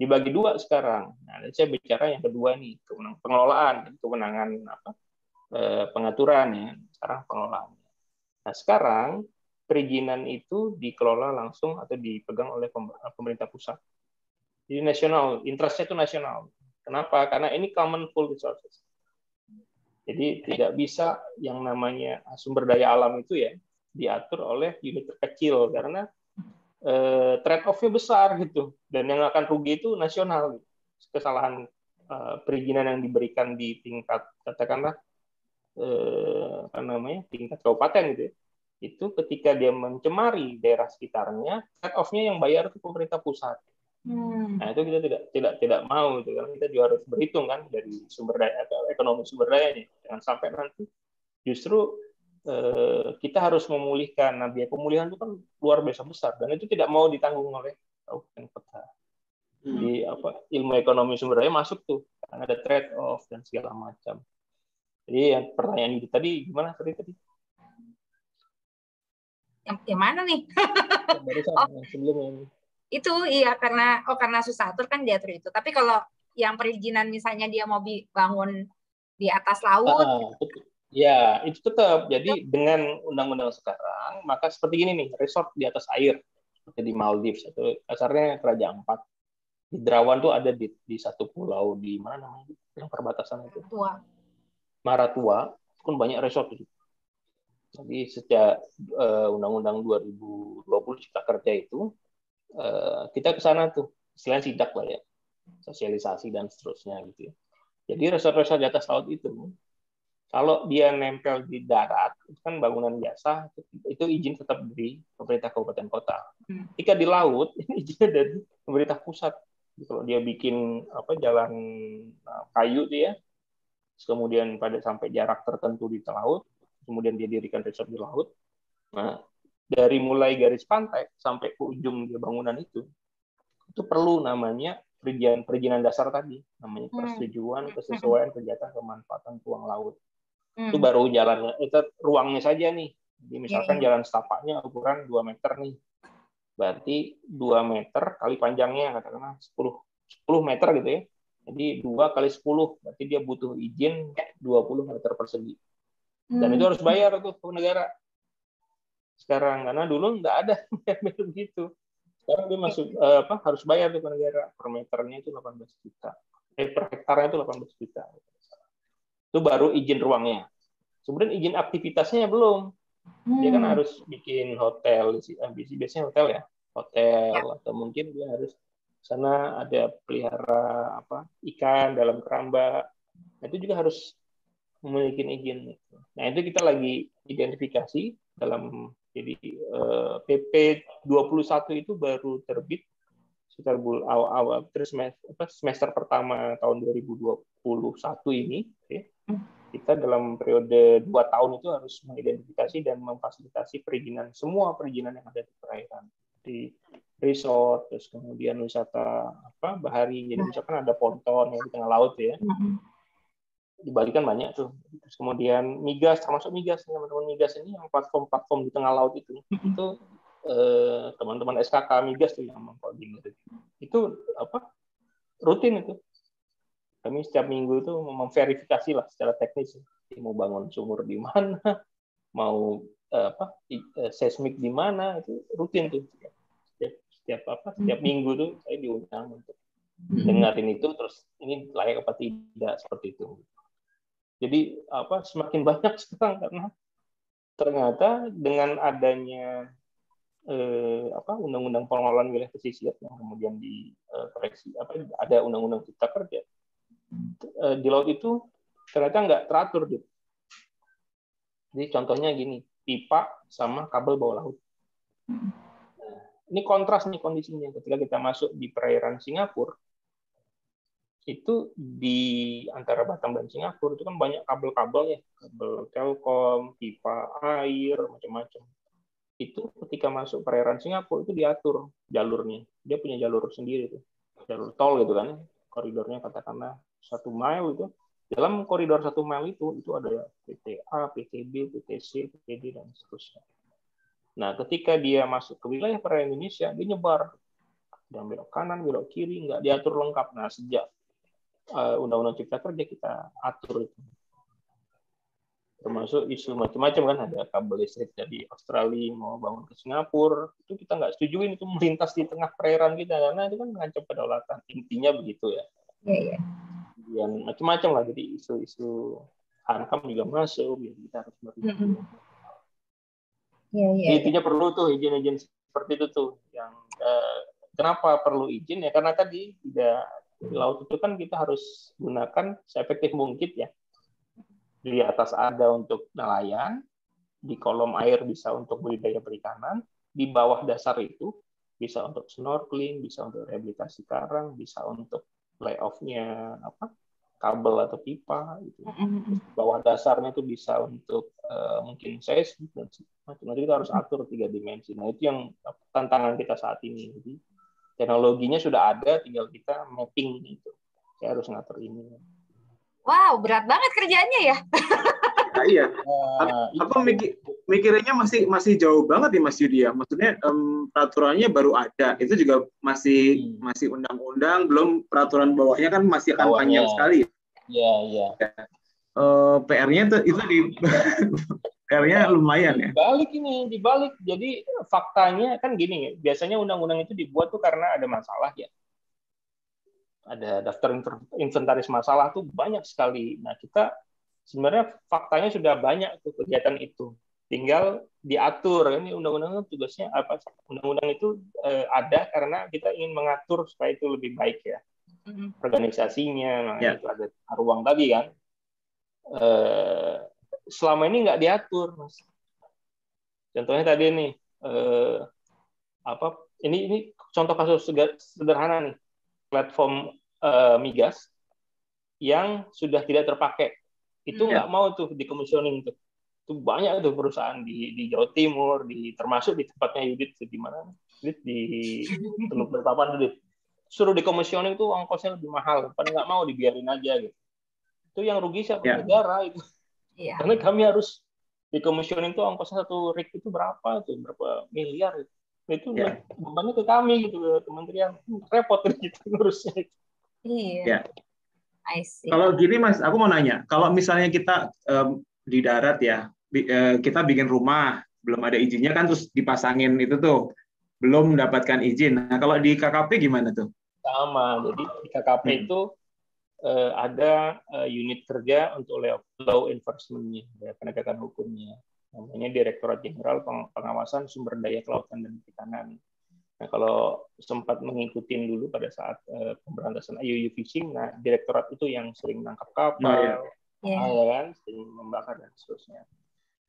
dibagi 2 sekarang. Nah, saya bicara yang kedua nih, kewenangan pengelolaan, kewenangan pengaturan ya, sekarang pengelolaan. Nah, sekarang perizinan itu dikelola langsung atau dipegang oleh pemerintah pusat. Jadi nasional, interestnya itu nasional. Kenapa? Karena ini common full resources. Jadi tidak bisa yang namanya sumber daya alam itu ya diatur oleh unit terkecil, karena trade off-nya besar gitu, dan yang akan rugi itu nasional. Kesalahan perizinan yang diberikan di tingkat katakanlah tingkat kabupaten gitu ya, itu ketika dia mencemari daerah sekitarnya, trade off-nya yang bayar itu pemerintah pusat. Nah, itu kita tidak mau gitu, karena kita juga harus berhitung kan dari sumber daya, ekonomi sumber dayanya. Jangan sampai nanti justru kita harus memulihkan. Nah, biaya pemulihan itu kan luar biasa besar, dan itu tidak mau ditanggung oleh kabupaten kota. Di ilmu ekonomi sumber daya masuk tuh, karena ada trade off dan segala macam. Jadi yang pertanyaan itu tadi gimana tadi? Yang mana nih? Yang sebelumnya. Itu iya, karena susah atur kan diatur itu. Tapi kalau yang perizinan misalnya dia mau bangun di atas laut, ya itu tetap. Jadi dengan undang-undang sekarang, maka seperti ini nih, resort di atas air seperti di Maldives atau kasarnya Raja Ampat. Di Derawan tuh ada di satu pulau di mana namanya yang perbatasan itu. Maratua, itu kan banyak resort itu. Jadi sejak undang-undang 2020 Cipta Kerja itu kita ke sana tuh, selain sidak lah ya, sosialisasi dan seterusnya gitu ya. Jadi resort-resort di atas laut itu, kalau dia nempel di darat, itu kan bangunan biasa, itu izin tetap dari pemerintah kabupaten kota. Jika di laut, ini izinnya dari pemerintah pusat. Kalau dia bikin jalan kayu tuh ya, kemudian sampai jarak tertentu di laut, kemudian dia dirikan resort di laut. Nah, dari mulai garis pantai sampai ke ujung dia bangunan itu perlu namanya perizinan dasar tadi, namanya persetujuan kesesuaian kegiatan pemanfaatan ruang laut. Itu baru jalannya, itu ruangnya saja nih. Jadi misalkan jalan setapaknya ukuran 2 meter nih. Berarti 2 meter kali panjangnya katakanlah 10 meter gitu ya. Jadi 2 kali 10, berarti dia butuh izin 20 meter persegi. Dan itu harus bayar tuh ke negara. Sekarang, karena dulu nggak ada begitu. Sekarang dia harus bayar tuh ke negara. Per meternya itu 18 juta. Per hektarnya itu 18 juta. Itu baru izin ruangnya. Kemudian izin aktivitasnya belum. Dia kan harus bikin hotel, biasanya hotel ya. Hotel, atau mungkin dia harus sana ada pelihara ikan dalam keramba. Nah, itu juga harus memiliki izin. Nah, itu kita lagi identifikasi dalam jadi PP 21 itu baru terbit sekitar awal semester pertama tahun 2021 ini. Kita dalam periode 2 tahun itu harus mengidentifikasi dan memfasilitasi semua perizinan yang ada di perairan, di resort, terus kemudian wisata bahari. Jadi misalkan ada ponton yang di tengah laut ya, di Bali kan banyak tuh. Terus kemudian migas, termasuk migas, teman-teman migas ini yang platform-platform di tengah laut itu teman-teman SKK migas tuh yang mengkoordinir. Itu rutin itu. Kami setiap minggu itu memverifikasi lah secara teknis, mau bangun sumur di mana, mau seismik di mana, itu rutin tuh. Setiap minggu tuh saya diundang untuk dengerin itu, terus ini layak apa tidak, seperti itu. Jadi semakin banyak sekarang karena ternyata dengan adanya undang-undang pengelolaan wilayah pesisir yang kemudian dikoreksi, ada undang-undang cipta kerja. Di laut itu ternyata nggak teratur gitu. Jadi contohnya gini, pipa sama kabel bawah laut. Ini kontras nih kondisinya ketika kita masuk di perairan Singapura. Itu di antara Batam dan Singapura itu kan banyak kabel-kabel ya, kabel Telkom, pipa air, macam-macam. Itu ketika masuk perairan Singapura itu diatur jalurnya. Dia punya jalur sendiri tuh, jalur tol gitu kan, koridornya katakanlah 1 mile itu. Dalam koridor 1 mile itu ada PTA, PTB, PTC, PTD dan seterusnya. Nah, ketika dia masuk ke wilayah perairan Indonesia, dia nyebar. Dan belok kanan, belok kiri, nggak diatur lengkap. Nah, sejak Undang-Undang Cipta Kerja kita atur itu. Termasuk isu macam-macam kan, ada kabel listrik dari Australia mau bangun ke Singapura, itu kita nggak setujuin itu melintas di tengah perairan kita, karena itu kan mengancam kedaulatan. Intinya begitu ya. Iya. Yang macam-macam lah, jadi isu-isu Hankam juga masuk, ya kita harus mereview. Intinya perlu tuh izin-izin seperti itu tuh. Yang kenapa perlu izin ya? Karena tadi di laut itu kan kita harus gunakan seefektif mungkin ya. Di atas ada untuk nelayan, di kolom air bisa untuk budidaya perikanan, di bawah dasar itu bisa untuk snorkeling, bisa untuk rehabilitasi karang, bisa untuk layoff-nya kabel atau pipa gitu. Bawah dasarnya itu bisa untuk mungkin seismik dan macam-macam. Kita harus atur 3 dimensi. Nah, itu yang tantangan kita saat ini. Jadi teknologinya sudah ada, tinggal kita mapping gitu. Saya harus ngatur ini. Wow, berat banget kerjaannya ya. Nah, iya. Aku mikirnya masih jauh banget nih Mas Yudi ya. Maksudnya peraturannya baru ada. Itu juga masih undang-undang, belum peraturan bawahnya kan masih akan panjang sekali. Iya. PR-nya itu PR-nya lumayan ya. Dibalik. Jadi faktanya kan gini, biasanya undang-undang itu dibuat tuh karena ada masalah ya. Ada daftar inventaris masalah tuh banyak sekali. Nah, kita sebenarnya faktanya sudah banyak tuh kegiatan itu. Tinggal diatur. Ini undang-undang tugasnya apa? Undang-undang itu ada karena kita ingin mengatur supaya itu lebih baik ya. Organisasinya, itu ada ruang tadi kan. Selama ini nggak diatur, Mas. Contohnya tadi nih, ini contoh kasus sederhana nih. Platform migas yang sudah tidak terpakai itu nggak mau tuh dikomisioning tuh Itu banyak tuh perusahaan di Jawa Timur, termasuk di tempatnya Yudit, di mana? Yudit di Teluk Balikpapan, Yudit. Suruh dikomisioning tuh ongkosnya lebih mahal, pada nggak mau dibiarin aja gitu. Itu yang rugi siapa? Negara itu. Karena kami harus dikomisioning tuh ongkosnya satu rig itu berapa miliar itu bebannya ke kami gitu, kementerian, repot gitu ngurusnya. Iya. I see. Kalau gini Mas, aku mau nanya, kalau misalnya kita di darat ya, kita bikin rumah, belum ada izinnya kan, terus dipasangin itu tuh, belum mendapatkan izin. Nah, kalau di KKP gimana tuh? Sama, jadi di KKP itu ada unit kerja untuk law enforcement-nya, penegakan hukumnya. Namanya Direktorat Jenderal Pengawasan Sumber Daya Kelautan dan Perikanan. Nah, kalau sempat mengikuti dulu pada saat pemberantasan IUU fishing, nah direktorat itu yang sering menangkap kapal, kan, sering membakar dan seterusnya.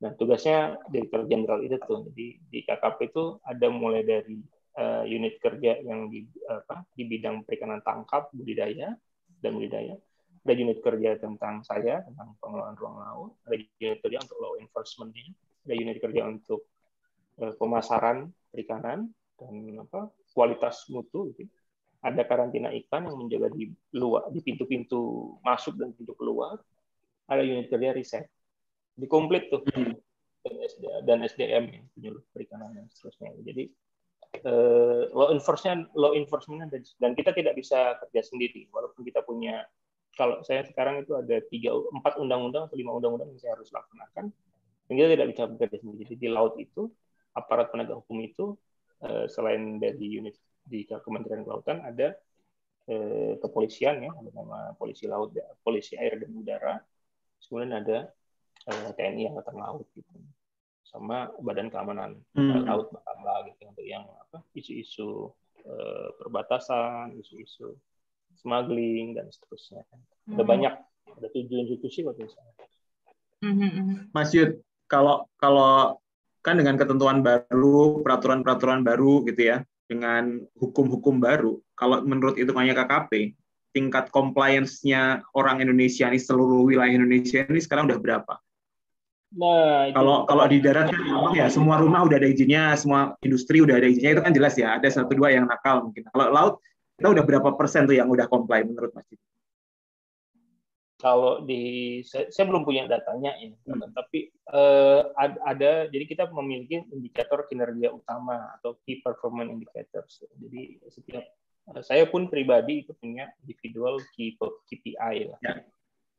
Nah, tugasnya Direktorat Jenderal itu tuh. Jadi di KKP itu ada mulai dari unit kerja yang di bidang perikanan tangkap, budidaya. Ada unit kerja tentang pengelolaan ruang laut, ada unit kerja untuk law enforcement-nya, ada unit kerja untuk pemasaran perikanan dan kualitas mutu, gitu. Ada karantina ikan yang menjaga di pintu-pintu masuk dan pintu keluar, ada unit kerja riset, dikomplit tuh, dan SDM yang penyuluh perikanan dan seterusnya. Jadi law enforcement dan kita tidak bisa kerja sendiri, walaupun kita punya, kalau saya sekarang itu ada 4 undang-undang atau 5 undang-undang yang saya harus laksanakan, dan kita tidak bisa bekerja sendiri. Jadi di laut itu aparat penegak hukum itu selain dari unit di Kementerian Kelautan ada kepolisian ya, ada nama polisi laut, polisi air dan udara, kemudian ada TNI Angkatan Laut gitu, sama Badan Keamanan Laut Bakamla gitu, untuk yang isu-isu perbatasan, isu-isu smuggling dan seterusnya. Ada banyak, ada 7 institusi waktu itu. Mas Yud, kalau kan dengan ketentuan baru, peraturan-peraturan baru gitu ya, dengan hukum-hukum baru, kalau menurut hitungannya KKP, tingkat compliance-nya orang Indonesia ini, seluruh wilayah Indonesia ini sekarang udah berapa? Nah, kalau di darat kan memang ya semua rumah udah ada izinnya, semua industri udah ada izinnya, itu kan jelas ya, ada 1-2 yang nakal mungkin. Kalau laut, kita udah berapa persen tuh yang udah comply menurut Mas Yud? Kalau saya belum punya datanya ya, tapi ada, jadi kita memiliki indikator kinerja utama atau key performance indicators. Jadi saya pun pribadi itu punya individual KPI lah.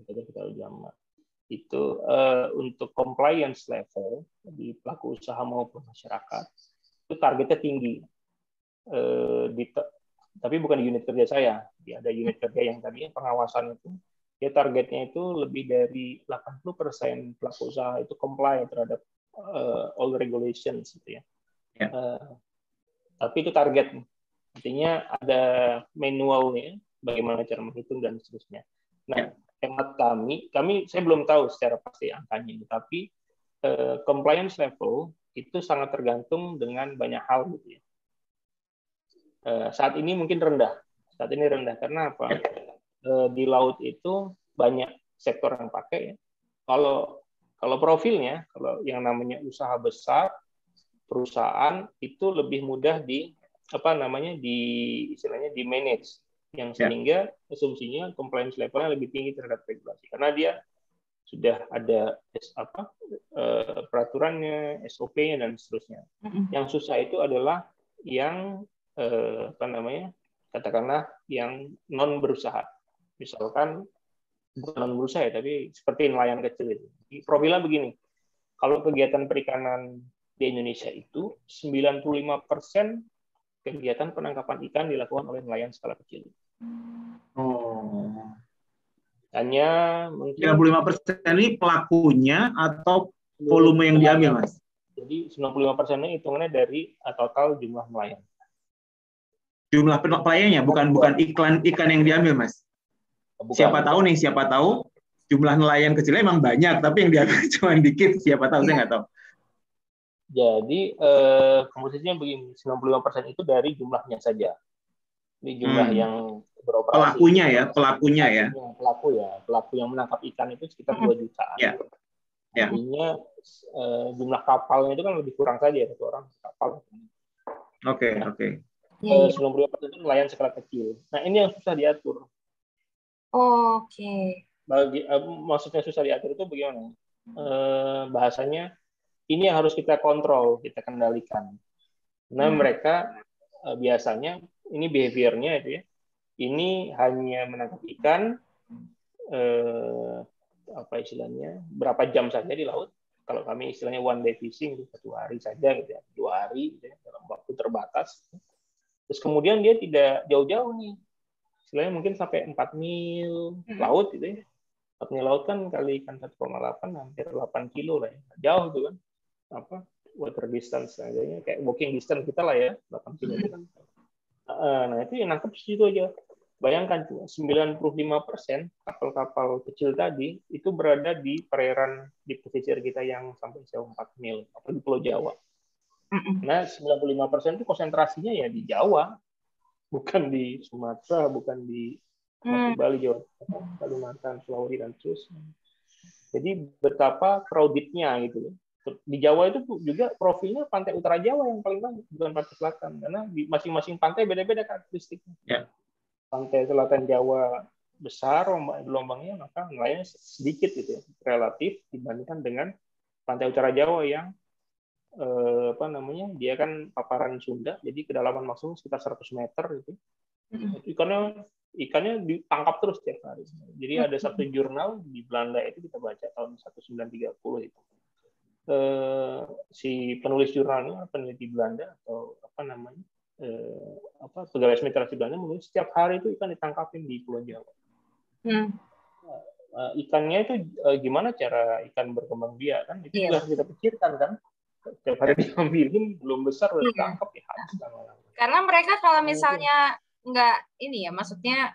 Kita jama. Itu untuk compliance level di pelaku usaha maupun masyarakat itu targetnya tinggi. Tapi bukan di unit kerja saya. Ada unit kerja yang tadi pengawasan itu, ya targetnya itu lebih dari 80% pelaku usaha itu comply terhadap all regulations gitu ya. Tapi itu target, artinya ada manualnya bagaimana cara menghitung dan seterusnya. Nah, hemat kami saya belum tahu secara pasti angkanya, tapi compliance level itu sangat tergantung dengan banyak hal gitu ya. Saat ini mungkin rendah. Karena apa? Di laut itu banyak sektor yang pakai ya. Kalau profilnya, kalau yang namanya usaha besar, perusahaan itu lebih mudah istilahnya di manage, yang sehingga asumsinya compliance levelnya lebih tinggi terhadap regulasi karena dia sudah ada peraturannya, SOP-nya dan seterusnya. Yang susah itu adalah yang katakanlah yang non berusaha. Misalkan bukan non berusaha ya, tapi seperti nelayan kecil itu. Profilnya begini. Kalau kegiatan perikanan di Indonesia itu 95% kegiatan penangkapan ikan dilakukan oleh nelayan skala kecil. Hanya mungkin 95% ini pelakunya atau volume yang diambil, Mas? Jadi 95%-nya hitungannya dari total jumlah nelayan. Jumlah pelayannya, bukan ikan yang diambil, Mas. Bukan. Siapa tahu jumlah nelayan kecilnya emang banyak, tapi yang diambil cuma dikit, siapa tahu, saya nggak tahu. Jadi komposisinya begini, 95% itu dari jumlahnya saja. Ini jumlah yang beroperasi. Pelaku ya. Pelaku yang menangkap ikan itu sekitar 2 jutaan. Ya. Artinya jumlah kapalnya itu kan lebih kurang saja, satu orang kapal. Oke. 95% itu nelayan skala kecil. Nah, ini yang susah diatur. Oke. Maksudnya susah diatur itu bagaimana? Bahasanya ini yang harus kita kontrol, kita kendalikan. Nah, mereka biasanya ini behavior-nya itu ya. Ini hanya menangkap ikan apa istilahnya berapa jam saja di laut. Kalau kami istilahnya one day fishing, 1 hari saja gitu ya, 2 hari gitu ya, dalam waktu terbatas. Terus kemudian dia tidak jauh-jauh nih, istilahnya mungkin sampai 4 mil laut gitu ya. 4 mil laut kan kali ikan 1,8 hampir 8 kilo lah ya, jauh tuh kan. Apa water distance kayaknya kayak walking distance kita lah ya, 8 kilo itu kan. Nah itu yang nangkep situ aja. Bayangkan 95% kapal-kapal kecil tadi itu berada di perairan di pesisir kita yang sampai jauh 4 mil, atau di Pulau Jawa. Nah 95% itu konsentrasinya ya di Jawa, bukan di Sumatera, bukan di Bali, Jawa, Kalimantan, Sulawesi dan seterusnya. Jadi betapa crowded-nya gitu. Di Jawa itu juga profilnya pantai utara Jawa yang paling banyak, bukan pantai selatan, karena di masing-masing pantai beda-beda karakteristiknya. Ya. Pantai selatan Jawa besar gelombangnya, maka nelayannya sedikit gitu ya, relatif dibandingkan dengan pantai utara Jawa yang dia kan paparan Sunda, jadi kedalaman maksimum sekitar 100 meter gitu. Ikannya ditangkap terus tiap hari. Jadi ada satu jurnal di Belanda itu kita baca tahun 1930 itu. Si penulis jurnalnya peneliti Belanda atau pegawai administrasi Belanda menulis setiap hari itu ikan ditangkapin di Pulau Jawa. Ikannya itu gimana cara ikan berkembang biak kan itu juga harus kita pikirkan kan. Setiap hari diambilin belum besar udah ditangkap ya habis lama-lama. Karena mereka kalau misalnya nggak ini ya, maksudnya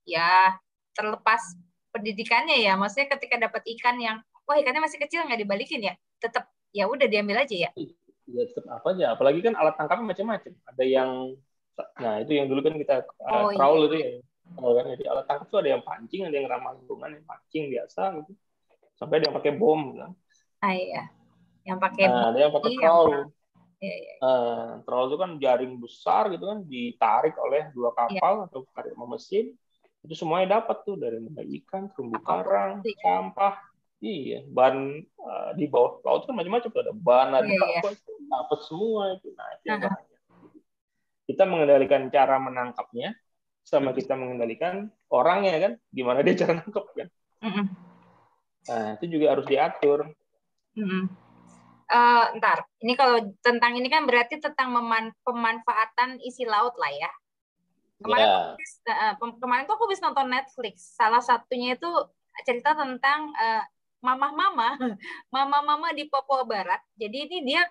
ya terlepas pendidikannya ya, maksudnya ketika dapat ikan yang wah ikannya masih kecil nggak dibalikin ya, tetap ya udah diambil aja ya. Ya tetap apa aja, apalagi kan alat tangkapnya macam-macam. Ada yang itu yang dulu kan kita trawl itu ya. Jadi alat tangkap itu ada yang pancing, ada yang ramah lingkungan, yang pancing biasa gitu. Sampai ada yang pakai bom kan. Iya. Yang pakai ada yang pakai trawl. Trawl itu kan jaring besar gitu kan, ditarik oleh 2 kapal atau tarik mesin. Itu semuanya dapat tuh dari ikan, terumbu karang, sampah. Iya, ban di bawah laut kan macam-macam tuh, ada ban, ada apa, dapat semua itu. Nah, itu yang bahaya. Kita mengendalikan cara menangkapnya, sama kita mengendalikan orangnya kan, gimana dia cara nangkep kan. Nah, itu juga harus diatur. Ntar, ini kalau tentang ini kan berarti tentang pemanfaatan isi laut lah ya. Kemarin tuh aku bisa nonton Netflix. Salah satunya itu cerita tentang mama di Papua Barat. Jadi ini dia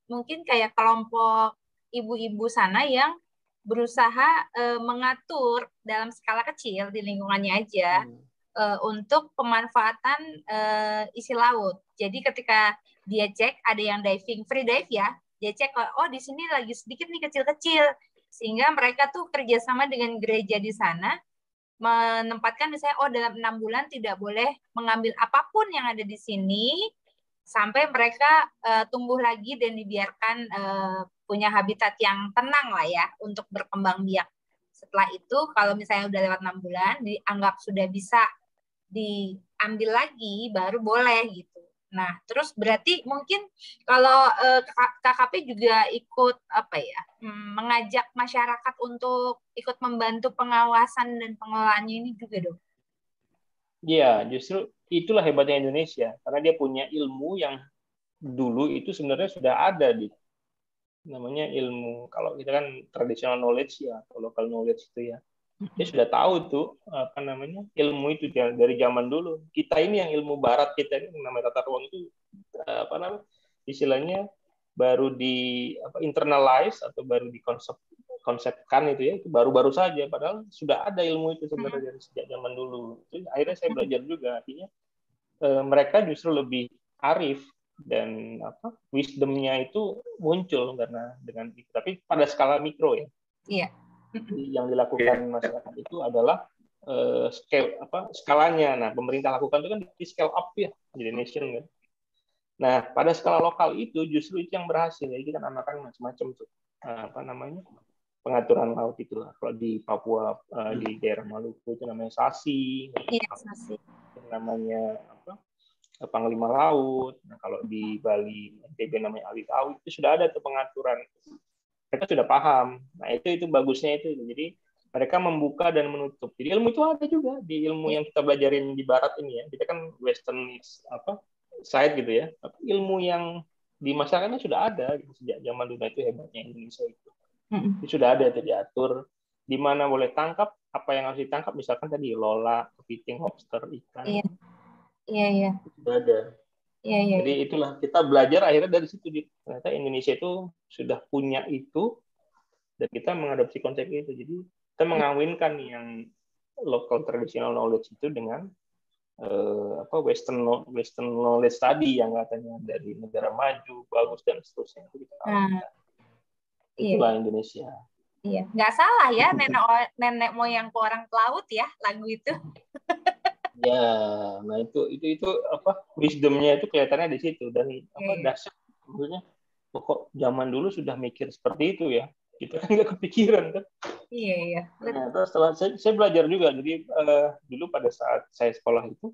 mungkin kayak kelompok ibu-ibu sana yang berusaha mengatur dalam skala kecil di lingkungannya aja untuk pemanfaatan isi laut. Jadi ketika dia cek ada yang diving, free dive ya, dia cek oh di sini lagi sedikit nih kecil-kecil, sehingga mereka tuh kerjasama dengan gereja di sana menempatkan misalnya dalam 6 bulan tidak boleh mengambil apapun yang ada di sini sampai mereka tumbuh lagi dan dibiarkan punya habitat yang tenang lah ya untuk berkembang biak. Setelah itu kalau misalnya udah lewat 6 bulan dianggap sudah bisa diambil lagi baru boleh gitu. Nah, terus berarti mungkin kalau KKP juga ikut mengajak masyarakat untuk ikut membantu pengawasan dan pengelolaannya ini juga dong. Iya, justru itulah hebatnya Indonesia karena dia punya ilmu yang dulu itu sebenarnya sudah ada di namanya ilmu, kalau kita kan traditional knowledge ya atau local knowledge itu ya. Dia sudah tahu tuh ilmu itu dari zaman dulu. Kita ini yang ilmu barat kita ini namanya tata ruang itu istilahnya baru di internalize atau baru dikonsepkan itu ya, itu baru-baru saja padahal sudah ada ilmu itu sebenarnya dari sejak zaman dulu. Itu akhirnya saya belajar juga, artinya mereka justru lebih arif dan wisdomnya itu muncul karena dengan itu, tapi pada skala mikro ya. Iya. Yang dilakukan masyarakat itu adalah skalanya. Nah, pemerintah lakukan itu kan di scale up ya, jadi nation kan. Nah, pada skala lokal itu justru itu yang berhasil. Jadi kan amalkan macam-macam tuh. Pengaturan laut itu lah. Kalau di Papua, di daerah Maluku itu namanya SASI. Iya, SASI. Namanya Panglima Laut. Nah, kalau di Bali, NTB namanya Awit-Awit, itu sudah ada tuh pengaturan. Mereka sudah paham. Nah, itu bagusnya itu. Jadi mereka membuka dan menutup. Jadi ilmu itu ada juga di ilmu yang kita belajarin di barat ini ya. Kita kan western side gitu ya. Tapi ilmu yang di masyarakatnya sudah ada gitu. Sejak zaman dulu. Itu hebatnya Indonesia itu. Itu sudah ada, itu diatur di mana boleh tangkap, apa yang harus ditangkap, misalkan tadi lola, kepiting, lobster, ikan. Iya. Sudah ada. Iya. Jadi itulah kita belajar akhirnya dari situ. Ternyata Indonesia itu sudah punya itu dan kita mengadopsi konsep itu. Jadi kita mengawinkan yang local traditional knowledge itu dengan western knowledge tadi yang katanya dari negara maju bagus dan seterusnya itu kita kawinkan. Itulah Indonesia. Iya, nggak salah ya nenek moyangku orang pelaut ya lagu itu. Ya, nah itu wisdomnya itu kelihatannya di situ dan dasar maksudnya kok zaman dulu sudah mikir seperti itu ya, kita kan nggak kepikiran kan. Iya. Nah, terus setelah saya belajar juga, jadi dulu pada saat saya sekolah itu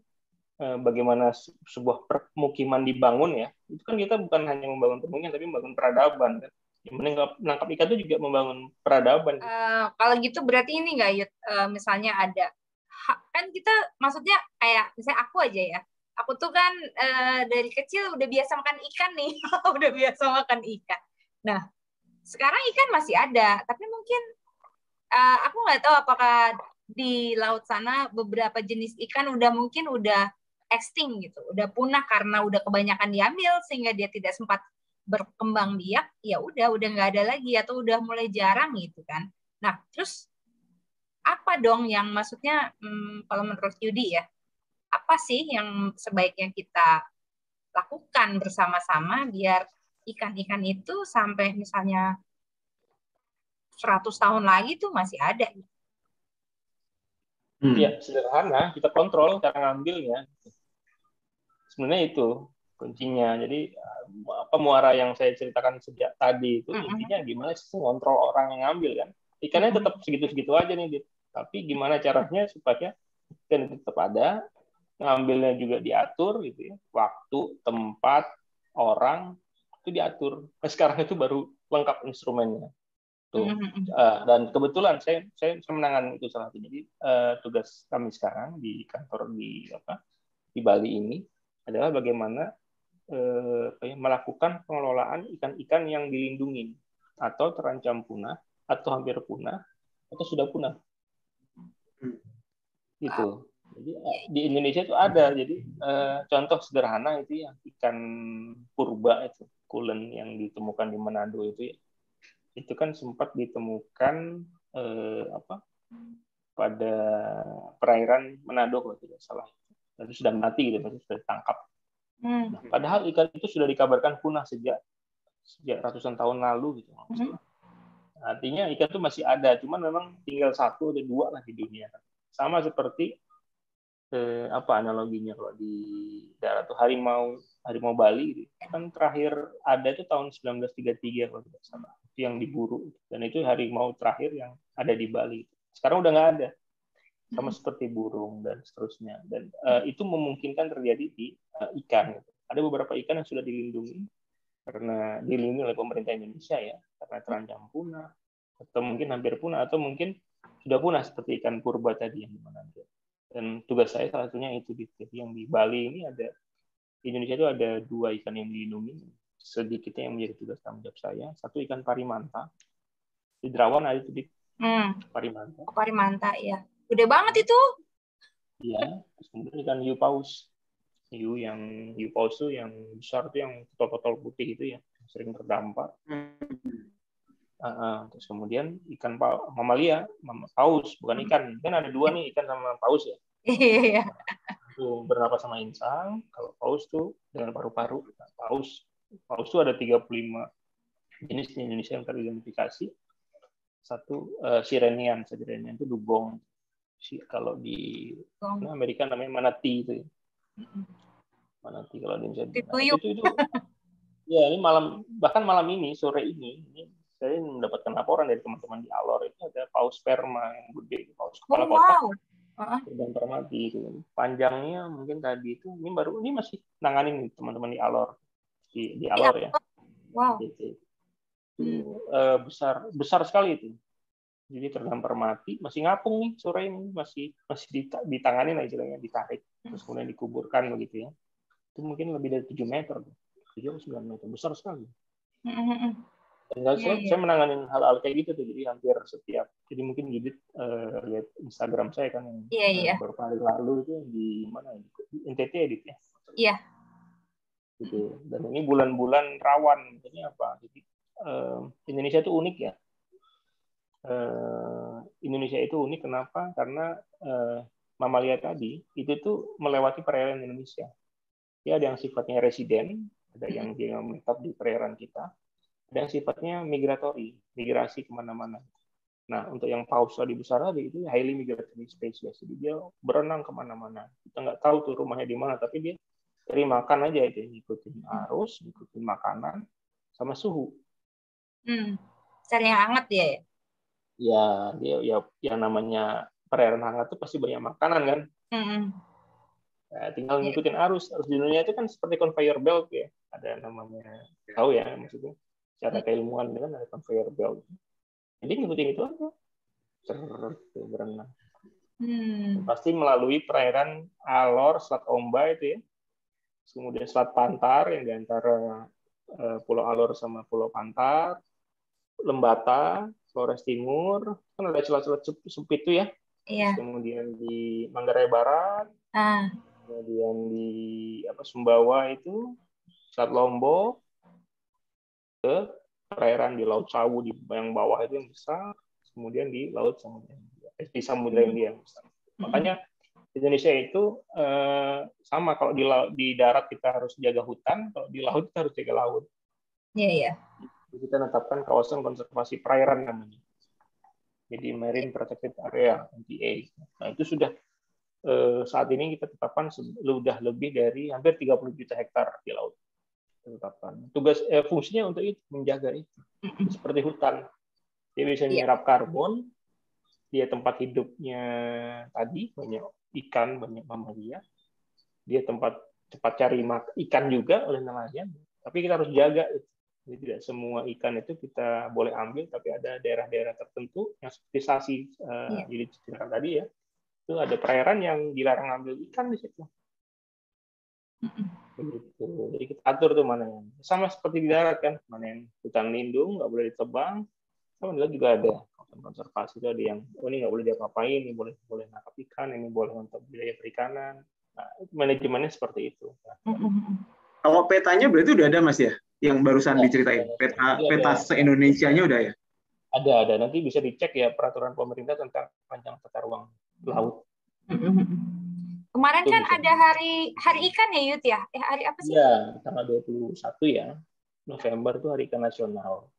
bagaimana sebuah permukiman dibangun ya, itu kan kita bukan hanya membangun permukiman tapi membangun peradaban kan. Menangkap ikan itu juga membangun peradaban. Kalau gitu berarti ini nggak Yud, misalnya ada kan kita maksudnya kayak misalnya aku aja ya, aku tuh kan dari kecil udah biasa makan ikan nih. Udah biasa makan ikan. Nah sekarang ikan masih ada, tapi mungkin aku nggak tahu apakah di laut sana beberapa jenis ikan mungkin udah extinct gitu, udah punah karena udah kebanyakan diambil sehingga dia tidak sempat berkembang biak, ya udah nggak ada lagi atau udah mulai jarang gitu kan. Nah terus apa dong yang maksudnya kalau menurut Yudi ya, apa sih yang sebaiknya kita lakukan bersama-sama biar ikan-ikan itu sampai misalnya 100 tahun lagi tuh masih ada? Ya sederhana, kita kontrol cara ngambilnya. Sebenarnya itu kuncinya. Jadi muara yang saya ceritakan sejak tadi itu intinya gimana sih ngontrol orang yang ngambil kan. Ikannya tetap segitu-segitu aja nih, tapi gimana caranya supaya ikan itu tetap ada, ngambilnya juga diatur gitu ya, waktu, tempat, orang itu diatur. Nah, sekarang itu baru lengkap instrumennya. Tuh. Dan kebetulan saya menangani itu salah satu. Jadi tugas kami sekarang di kantor di Bali ini adalah bagaimana melakukan pengelolaan ikan-ikan yang dilindungi atau terancam punah atau hampir punah atau sudah punah. Gitu. Jadi di Indonesia itu ada. Jadi contoh sederhana itu ya ikan purba itu, kulen yang ditemukan di Manado itu ya. Itu kan sempat ditemukan pada perairan Manado kalau tidak salah. Itu sudah mati gitu, sudah ditangkap. Nah, padahal ikan itu sudah dikabarkan punah sejak ratusan tahun lalu gitu. Artinya ikan itu masih ada, cuman memang tinggal 1 atau 2 lah di dunia. Sama seperti analoginya kalau di daerah tuh harimau Bali gitu. Kan terakhir ada itu tahun 1933 kalau tidak salah. Itu yang diburu dan itu harimau terakhir yang ada di Bali. Sekarang udah nggak ada. Sama seperti burung dan seterusnya. Dan itu memungkinkan terjadi di ikan. Ada beberapa ikan yang sudah dilindungi karena dilindungi oleh pemerintah Indonesia ya, karena terancam punah atau mungkin hampir punah atau mungkin sudah punah seperti ikan purba tadi yang di Manado. Dan tugas saya salah satunya itu. Jadi yang di Bali ini ada, di Indonesia itu ada 2 ikan yang dilindungi. Sedikitnya yang menjadi tugas tanggung jawab saya. 1 ikan parimanta. Di Derawan ada itu di parimanta. Parimanta ya. Gede banget itu. Iya. Terus kemudian ikan hiu paus. Hiu paus itu yang besar itu yang totol-totol putih itu ya. Sering terdampar. Terus kemudian ikan mamalia, paus, bukan ikan. Kan ada 2 nih, ikan sama paus ya. Iya. Itu bernapas sama insang. Kalau paus tuh dengan paru-paru. Nah, paus tuh ada 35 jenis di Indonesia yang teridentifikasi. 1 sirenian itu dugong. Kalau di Amerika namanya manatee itu. Ya. Nanti kalau di Indonesia. Nah, Dituyuk. itu ya ini bahkan malam ini sore ini saya mendapatkan laporan dari teman-teman di Alor, itu ada paus sperma yang gede, paus kepala kotak. Wow. Dan mati gitu. Panjangnya mungkin tadi itu ini masih nanganin teman-teman di Alor di Alor ya. Wow. Gitu. Besar sekali itu. Jadi terdampar mati, masih ngapung nih sore ini, masih ditangani lah istilahnya, ditarik terus kemudian dikuburkan begitu ya. Itu mungkin lebih dari 7 meter, 7 atau 9 meter, besar sekali. Dan saya menangani hal-hal kayak gitu tuh, jadi hampir setiap. Jadi mungkin Judith lihat Instagram saya kan yang beberapa hari lalu itu di mana? Di NTT edit ya. Iya. Gitu. Dan ini bulan-bulan rawan, maksudnya apa? Jadi Indonesia itu unik ya. Indonesia itu unik kenapa? Karena mamalia tadi itu tuh melewati perairan Indonesia. Dia ada yang sifatnya residen, ada yang dia menetap di perairan kita, ada yang sifatnya migrasi kemana-mana. Nah, untuk yang paus tadi besar tadi itu highly migratory species, jadi dia berenang kemana-mana. Kita nggak tahu tuh rumahnya di mana, tapi dia cari makan aja itu, ngikutin arus, ngikutin makanan, sama suhu. Cari yang hangat dia ya? Ya, dia yang namanya perairan hangat itu pasti banyak makanan kan. Nah, tinggal ngikutin arus di dunia itu kan seperti conveyor belt ya. Ada namanya, tahu ya maksudnya. Secara keilmuan kan ada conveyor belt. Jadi ngikutin itu aja. Berenang. Pasti melalui perairan Alor, Selat Omba itu ya. Kemudian Selat Pantar yang di antara Pulau Alor sama Pulau Pantar. Lembata, Flores Timur, kan ada celah-celah sempit itu ya. Iya. Kemudian di Manggarai Barat, kemudian di Sumbawa itu, Selat Lombok, ke perairan di Laut Sawu di yang bawah itu yang besar, kemudian di Laut Samudra India yang besar. Makanya Indonesia itu sama, kalau di darat kita harus jaga hutan, kalau di laut kita harus jaga laut. Iya. Kita menetapkan kawasan konservasi perairan namanya. Jadi Marine Protected Area (MPA). Nah, itu sudah saat ini kita tetapkan sudah lebih dari hampir 30 juta hektar di laut. Tetapkan. Tugas fungsinya untuk itu, menjaga itu. Seperti hutan. Dia bisa menyerap karbon, dia tempat hidupnya tadi banyak ikan, banyak mamalia. Dia tempat cari ikan juga oleh nelayan. Tapi kita harus jaga itu. Jadi tidak semua ikan itu kita boleh ambil, tapi ada daerah-daerah tertentu yang seperti Sasi jadi ceritakan tadi ya, itu ada perairan yang dilarang ambil ikan di situ. Begitu. Jadi kita atur tuh mana yang sama seperti di darat kan, mana yang hutan lindung nggak boleh ditebang, sama juga ada konservasi itu ada yang ini nggak boleh diapa-apain, ini boleh nangkap ikan, ini boleh untuk wilayah perikanan. Nah, manajemennya seperti itu. Kalau petanya berarti udah ada Mas ya? Yang barusan diceritain, peta se-Indonesianya udah ya? Ada. Nanti bisa dicek ya peraturan pemerintah tentang panjang tata ruang laut. Kemarin itu kan ada hari ikan ya, Yud ya? Hari apa sih? Iya, tanggal 21 ya, November itu Hari Ikan Nasional.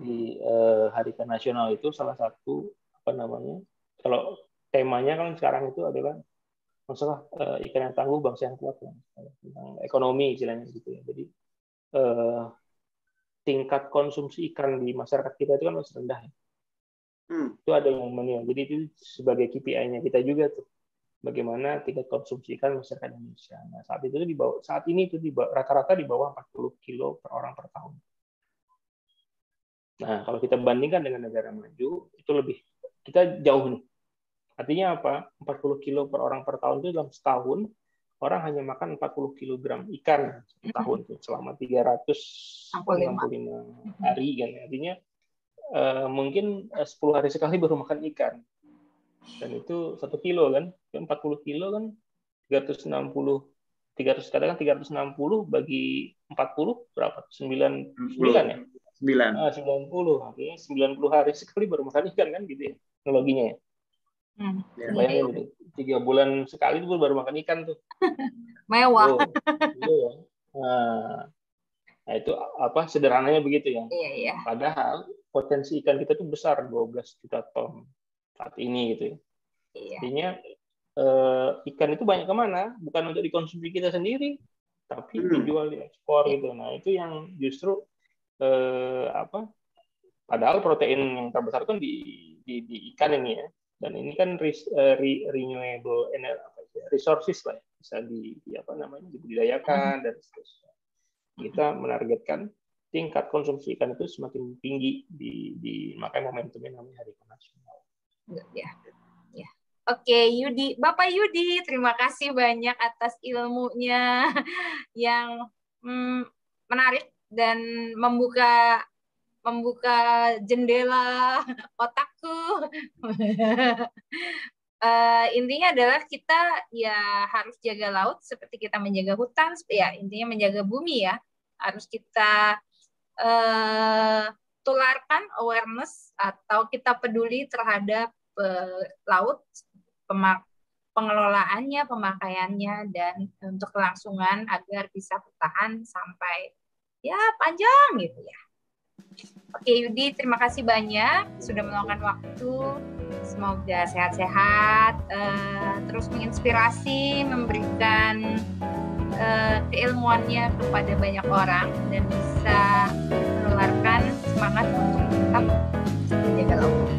Di Hari Ikan Nasional itu salah satu kalau temanya kan sekarang itu adalah masalah ikan yang tangguh, bangsa yang kuat, tentang ekonomi istilahnya gitu ya. Jadi tingkat konsumsi ikan di masyarakat kita itu kan masih rendah ya. Itu ada yang menilai. Jadi itu sebagai KPI-nya kita juga tuh. Bagaimana tingkat konsumsi ikan masyarakat Indonesia. Nah, saat ini itu rata-rata di bawah 40 kilo per orang per tahun. Nah, kalau kita bandingkan dengan negara maju, itu kita jauh nih. Artinya apa? 40 kilo per orang per tahun itu dalam setahun orang hanya makan 40 kg ikan setahun tuh, selama 365 hari kan. Artinya mungkin 10 hari sekali baru makan ikan. Dan itu 1 kilo kan. 40 kilo kan 360 bagi 40 berapa? 99 ya? 90. Artinya 90 hari sekali baru makan ikan kan gitu ya. Teknologinya ya. Bayangin 3 bulan sekali itu baru makan ikan tuh. Mewah. Nah, itu sederhananya begitu ya. Iya. Padahal potensi ikan kita tuh besar, 12 juta ton saat ini gitu ya. Iya. Artinya ikan itu banyak kemana? Bukan untuk dikonsumsi kita sendiri, tapi dijual di ekspor gitu. Nah itu yang justru padahal protein yang terbesar kan di ikan ini ya. Dan ini kan renewable resources lah, bisa dibudidayakan dan seterusnya. Kita menargetkan tingkat konsumsi ikan itu semakin tinggi makanya momentumnya namanya Hari Ikan Nasional. Ya. Oke, Yudi, Bapak Yudi, terima kasih banyak atas ilmunya yang menarik dan membuka jendela otakku. Intinya adalah kita ya harus jaga laut seperti kita menjaga hutan, ya intinya menjaga bumi ya. Harus kita tularkan awareness atau kita peduli terhadap laut, pengelolaannya, pemakaiannya, dan untuk kelangsungan agar bisa bertahan sampai ya panjang gitu ya. Oke Yudi, terima kasih banyak sudah meluangkan waktu. Semoga sehat-sehat, terus menginspirasi, memberikan keilmuannya kepada banyak orang dan bisa menularkan semangat untuk tetap menjaga laut.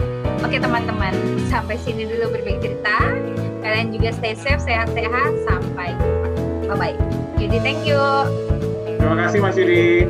Oke teman-teman, sampai sini dulu berbagi cerita. Kalian juga stay safe, sehat-sehat. Sampai jumpa. Bye-bye. Yudi, thank you. Terima kasih Mas Yudi.